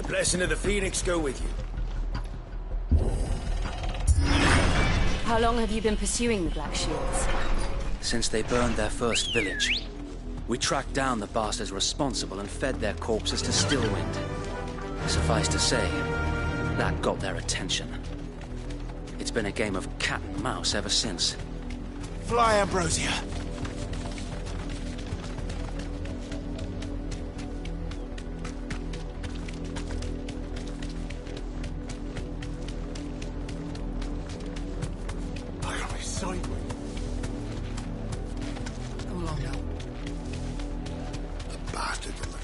Speaker 5: Blessing of the Phoenix go with you.
Speaker 2: How long have you been pursuing the Black Shields?
Speaker 12: Since they burned their first village. We tracked down the bastards responsible and fed their corpses to Stillwind. Suffice to say, that got their attention. It's been a game of cat and mouse ever since.
Speaker 5: Fly, Ambrosia.
Speaker 8: sideways. Come along now.
Speaker 6: The bastard will look.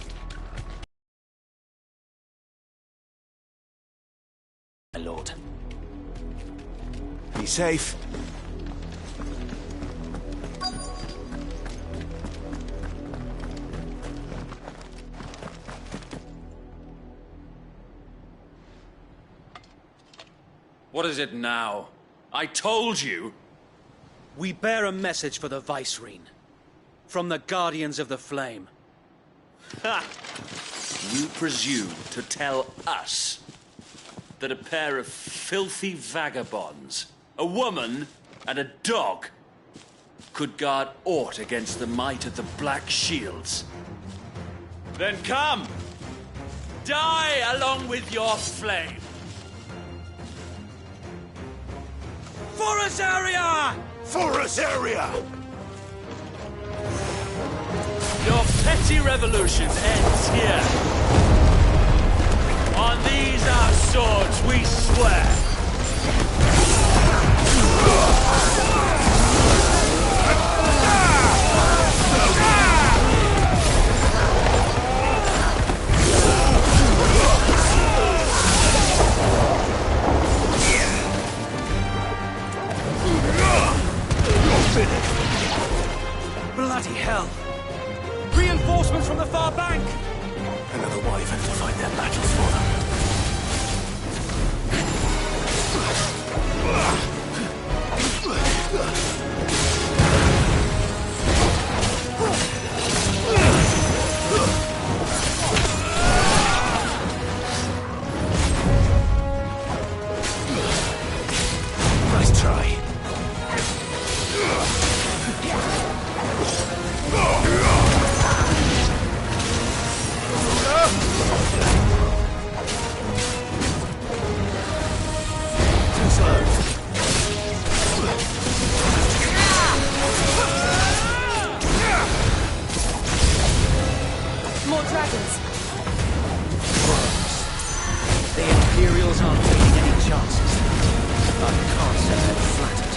Speaker 5: My lord. Be safe.
Speaker 24: What is it now? I told you!
Speaker 12: We bear a message for the Vicereine. From the Guardians of the Flame.
Speaker 24: Ha! You presume to tell us that a pair of filthy vagabonds, a woman and a dog, could guard aught against the might of the Black Shields? Then come! Die along with your flame! For Azaria!
Speaker 6: For Azaria!
Speaker 24: Your petty revolution ends here. On these our swords we swear.
Speaker 12: Bloody hell! Reinforcements from the far bank!
Speaker 4: Another wyvern to fight their battles for them.
Speaker 5: Nice try.
Speaker 12: More dragons! The Imperials aren't taking any chances. I can't say they're flattered.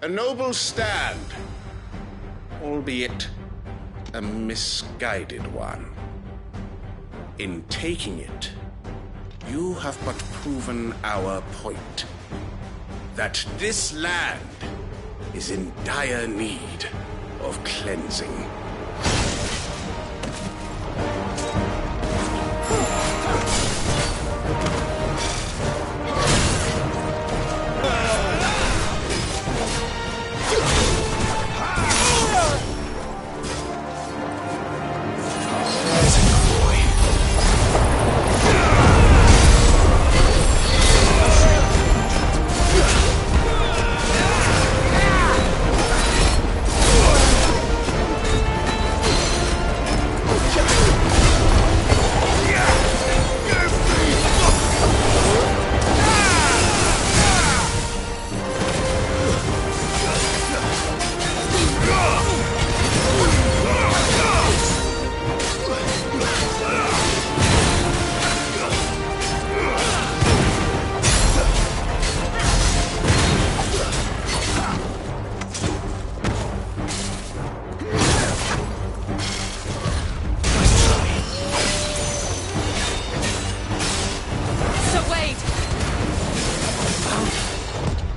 Speaker 1: A noble stand, albeit a misguided one. In taking it, you have but proven our point. That this land is in dire need of cleansing.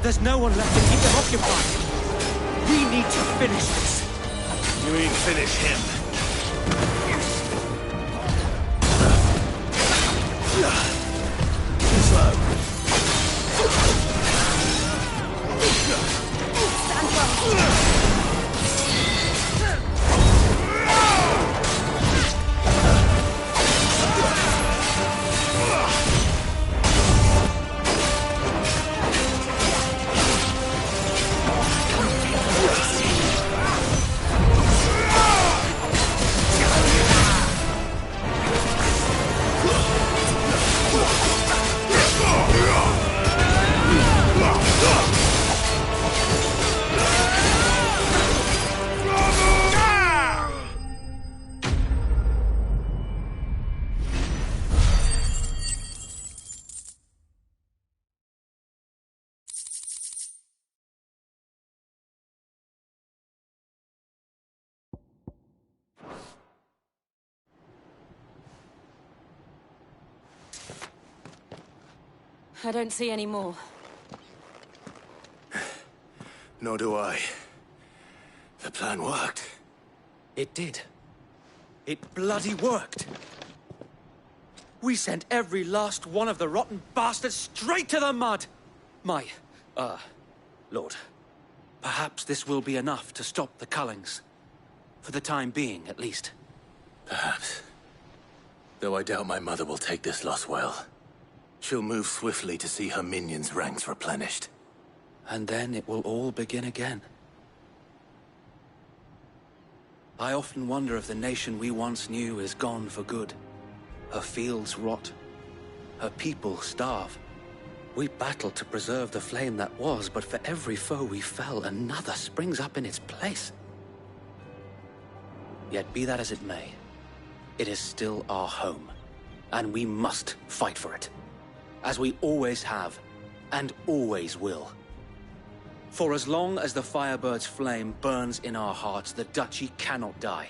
Speaker 12: There's no one left to keep them occupied. We need to finish this.
Speaker 6: You ain't finish him.
Speaker 12: Slow.
Speaker 21: Stand well.
Speaker 2: I don't see any more.
Speaker 4: Nor do I. The plan worked.
Speaker 5: It did. It bloody worked. We sent every last one of the rotten bastards straight to the mud! Lord, perhaps this will be enough to stop the Cullings. For the time being, at least.
Speaker 4: Perhaps. Though I doubt my mother will take this loss well. She'll move swiftly to see her minions' ranks replenished.
Speaker 5: And then it will all begin again. I often wonder if the nation we once knew is gone for good. Her fields rot. Her people starve. We battled to preserve the flame that was, but for every foe we fell, another springs up in its place. Yet be that as it may, it is still our home, and we must fight for it, as we always have, and always will. For as long as the Firebird's flame burns in our hearts, the Duchy cannot die,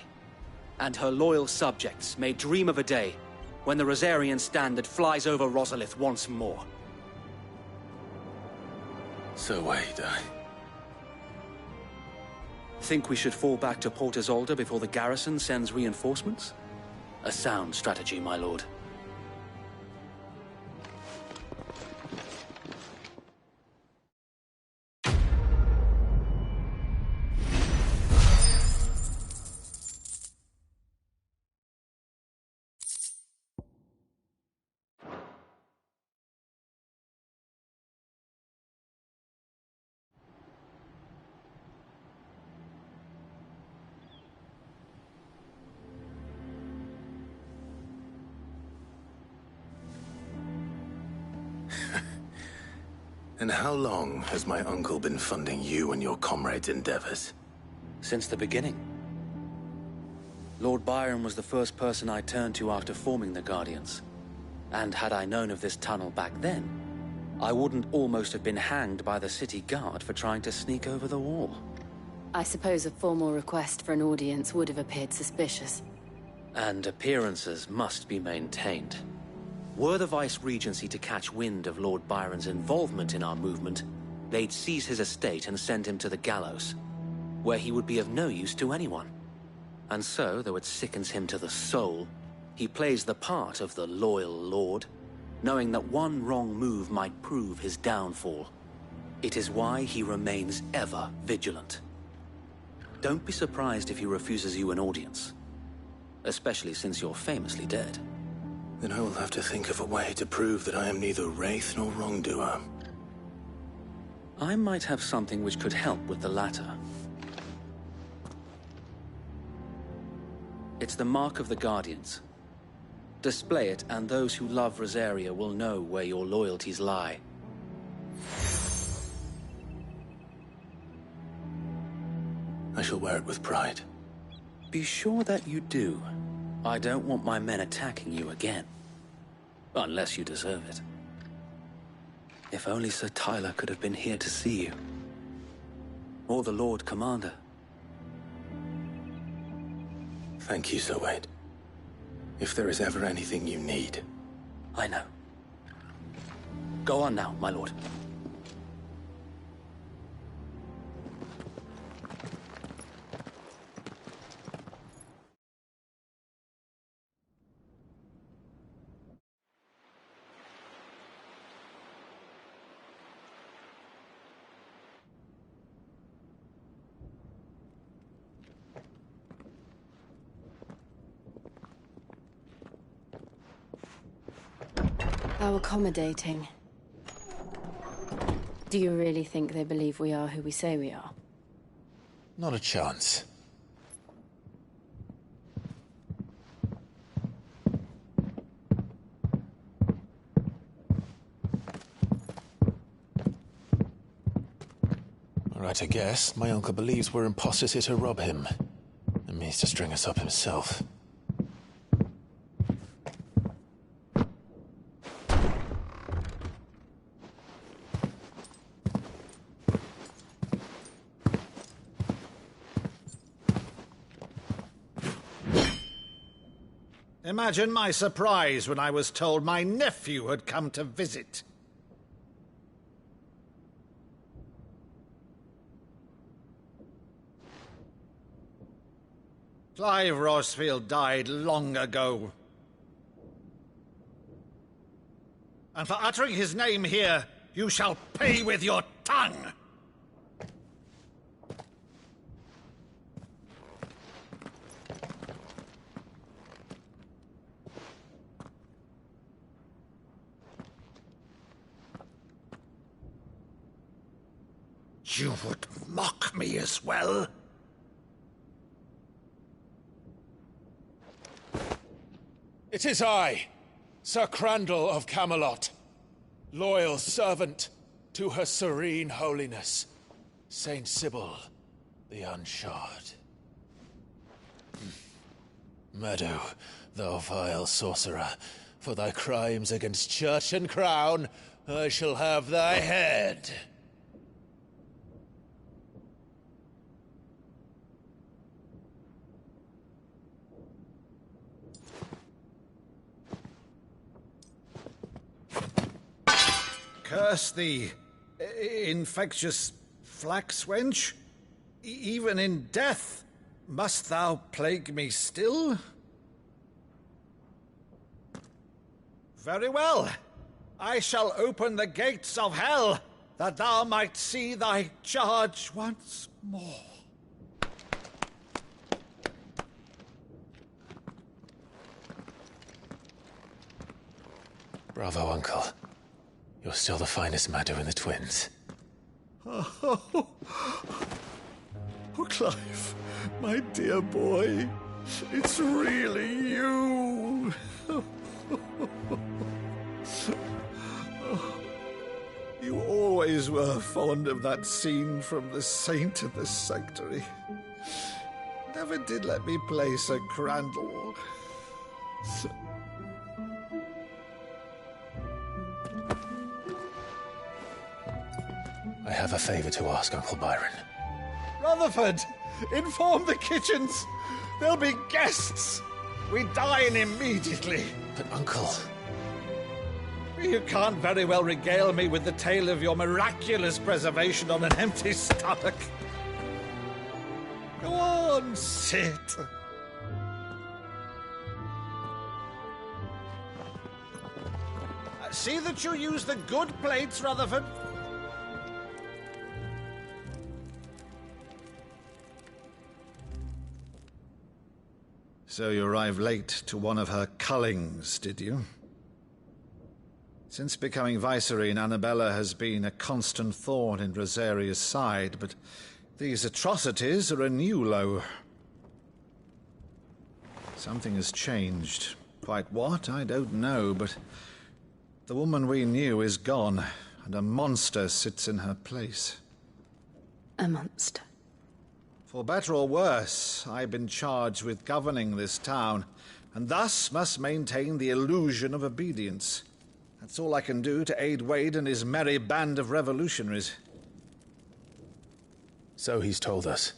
Speaker 5: and her loyal subjects may dream of a day when the Rosarian standard flies over Rosalith once more.
Speaker 4: So wait,
Speaker 5: Think we should fall back to Port Isolde before the garrison sends reinforcements? A sound strategy, my lord.
Speaker 4: And how long has my uncle been funding you and your comrades' endeavors?
Speaker 5: Since the beginning. Lord Byron was the first person I turned to after forming the Guardians. And had I known of this tunnel back then, I wouldn't almost have been hanged by the city guard for trying to sneak over the wall.
Speaker 2: I suppose a formal request for an audience would have appeared suspicious.
Speaker 5: And appearances must be maintained. Were the Vice-Regency to catch wind of Lord Byron's involvement in our movement, they'd seize his estate and send him to the gallows, where he would be of no use to anyone. And so, though it sickens him to the soul, he plays the part of the loyal lord, knowing that one wrong move might prove his downfall. It is why he remains ever vigilant. Don't be surprised if he refuses you an audience, especially since you're famously dead.
Speaker 4: Then I will have to think of a way to prove that I am neither wraith nor wrongdoer.
Speaker 5: I might have something which could help with the latter. It's the mark of the Guardians. Display it, and those who love Rosaria will know where your loyalties lie.
Speaker 4: I shall wear it with pride.
Speaker 5: Be sure that you do. I don't want my men attacking you again. Unless you deserve it. If only Sir Tyler could have been here to see you. Or the Lord Commander.
Speaker 4: Thank you, Sir Wade. If there is ever anything you need.
Speaker 5: I know. Go on now, my lord.
Speaker 2: How accommodating. Do you really think they believe we are who we say we are?
Speaker 9: Not a chance. Right, I guess. My uncle believes we're imposters here to rob him. And means to string us up himself.
Speaker 13: Imagine my surprise when I was told my nephew had come to visit. Clive Rosfield died long ago. And for uttering his name here, you shall pay with your tongue! You would mock me as well?
Speaker 9: It is I, Sir Crandall of Camelot, loyal servant to her serene holiness, Saint Sybil the Unshod. Meadow, thou vile sorcerer, for thy crimes against church and crown, I shall have thy head.
Speaker 13: Curse thee, infectious flax wench. Even in death, must thou plague me still? Very well. I shall open the gates of hell, that thou might see thy charge once more.
Speaker 9: Bravo, Uncle. You're still the finest Meadow in the twins.
Speaker 13: Oh, Clive, my dear boy, it's really you. You always were fond of that scene from The Saint of the Sanctuary. Never did let me play Sir Crandall.
Speaker 9: I have a favor to ask, Uncle Byron.
Speaker 13: Rutherford, inform the kitchens. There'll be guests. We dine immediately.
Speaker 9: But, Uncle...
Speaker 13: You can't very well regale me with the tale of your miraculous preservation on an empty stomach. Go on, sit. See that you use the good plates, Rutherford. So you arrived late to one of her cullings, did you? Since becoming Vicereine, Annabella has been a constant thorn in Rosaria's side, but these atrocities are a new low. Something has changed. Quite what, I don't know, but the woman we knew is gone, and a monster sits in her place.
Speaker 2: A monster?
Speaker 13: For better or worse, I've been charged with governing this town, and thus must maintain the illusion of obedience. That's all I can do to aid Wade and his merry band of revolutionaries.
Speaker 9: So he's told us.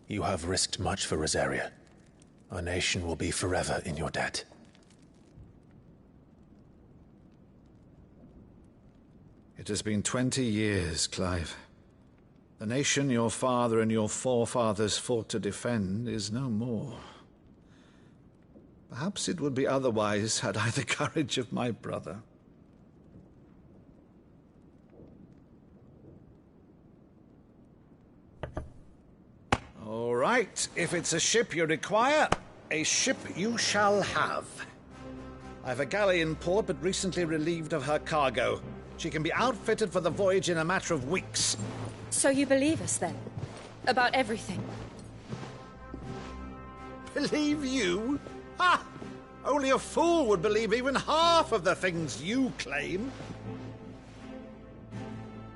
Speaker 9: You have risked much for Rosaria. Our nation will be forever in your debt.
Speaker 13: It has been 20 years, Clive. The nation your father and your forefathers fought to defend is no more. Perhaps it would be otherwise had I the courage of my brother. All right, if it's a ship you require, a ship you shall have. I've a galley in port, but recently relieved of her cargo. She can be outfitted for the voyage in a matter of weeks.
Speaker 2: So you believe us, then? About everything?
Speaker 13: Believe you? Ha! Only a fool would believe even half of the things you claim.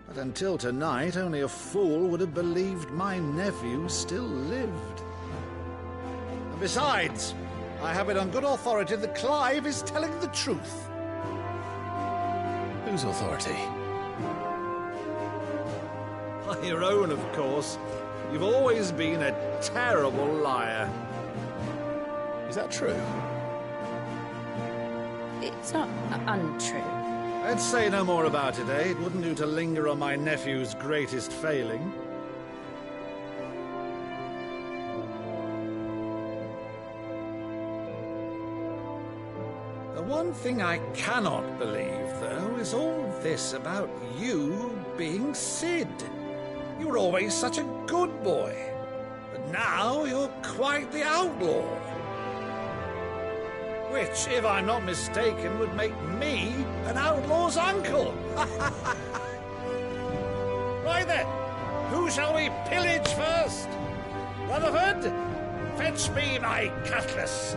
Speaker 13: But until tonight, only a fool would have believed my nephew still lived. And besides, I have it on good authority that Clive is telling the truth.
Speaker 9: Whose authority?
Speaker 13: Your own, of course. You've always been a terrible liar.
Speaker 9: Is that true?
Speaker 2: It's not untrue.
Speaker 13: Let's say no more about it, eh? It wouldn't do to linger on my nephew's greatest failing. one thing I cannot believe, though, is all this about you being Sid. You were always such a good boy, but now you're quite the outlaw. Which, if I'm not mistaken, would make me an outlaw's uncle. Right then, who shall we pillage first? Rutherford, fetch me my cutlass.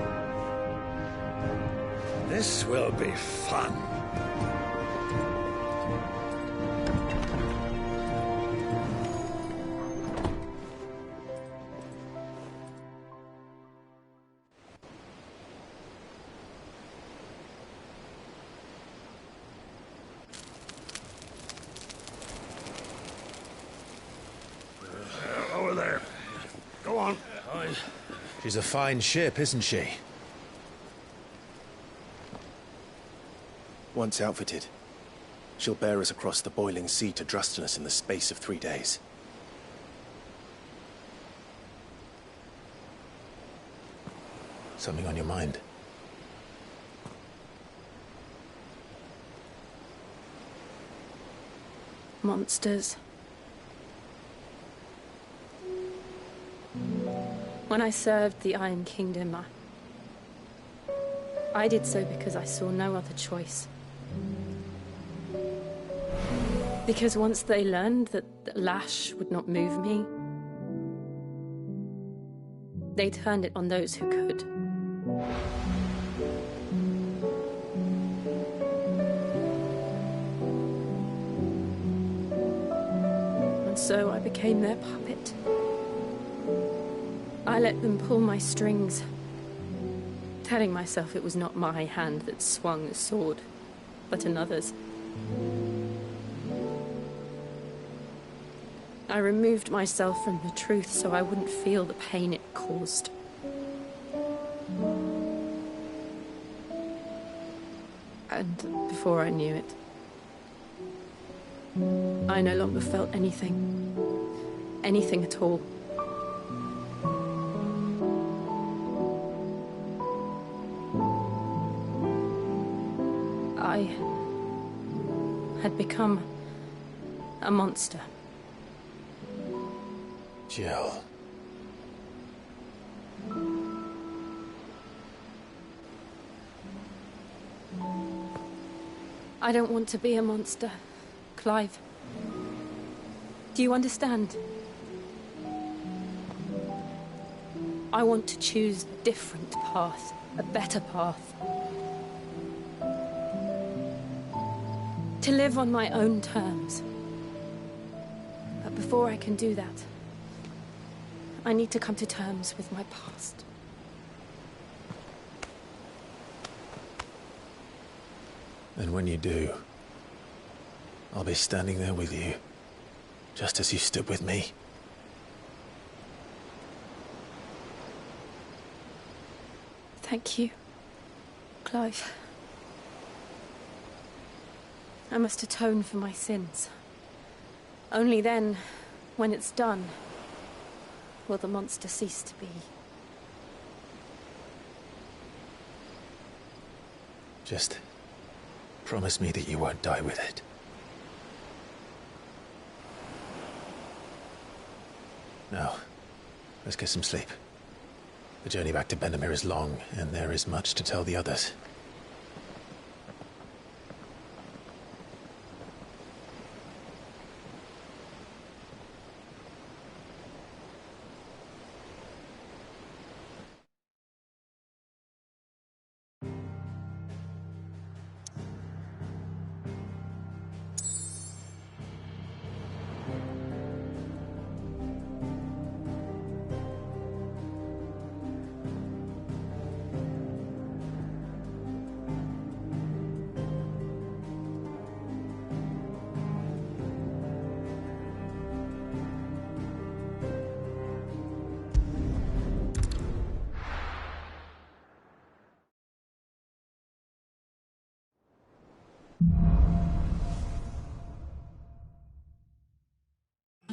Speaker 13: This will be fun.
Speaker 6: Over there. Go on.
Speaker 9: She's a fine ship, isn't she?
Speaker 4: Once outfitted, she'll bear us across the boiling sea to Drustinus in the space of 3 days.
Speaker 9: Something on your mind?
Speaker 2: Monsters. When I served the Iron Kingdom, I did so because I saw no other choice. Because once they learned that Lash would not move me, they turned it on those who could. And so I became their puppet. I let them pull my strings, telling myself it was not my hand that swung the sword, but another's. I removed myself from the truth so I wouldn't feel the pain it caused. And before I knew it, I no longer felt anything. Anything at all. I had become a monster.
Speaker 9: Jill.
Speaker 2: I don't want to be a monster, Clive. Do you understand? I want to choose a different path, a better path. To live on my own terms. But before I can do that, I need to come to terms with my past.
Speaker 9: And when you do, I'll be standing there with you, just as you stood with me.
Speaker 2: Thank you, Clive. I must atone for my sins. Only then, when it's done, will the monster cease to be.
Speaker 9: Just promise me that you won't die with it. Now, let's get some sleep. The journey back to Bendermere is long, and there is much to tell the others.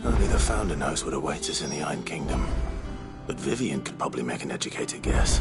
Speaker 4: Only the Founder knows what awaits us in the Iron Kingdom. But Vivian could probably make an educated guess.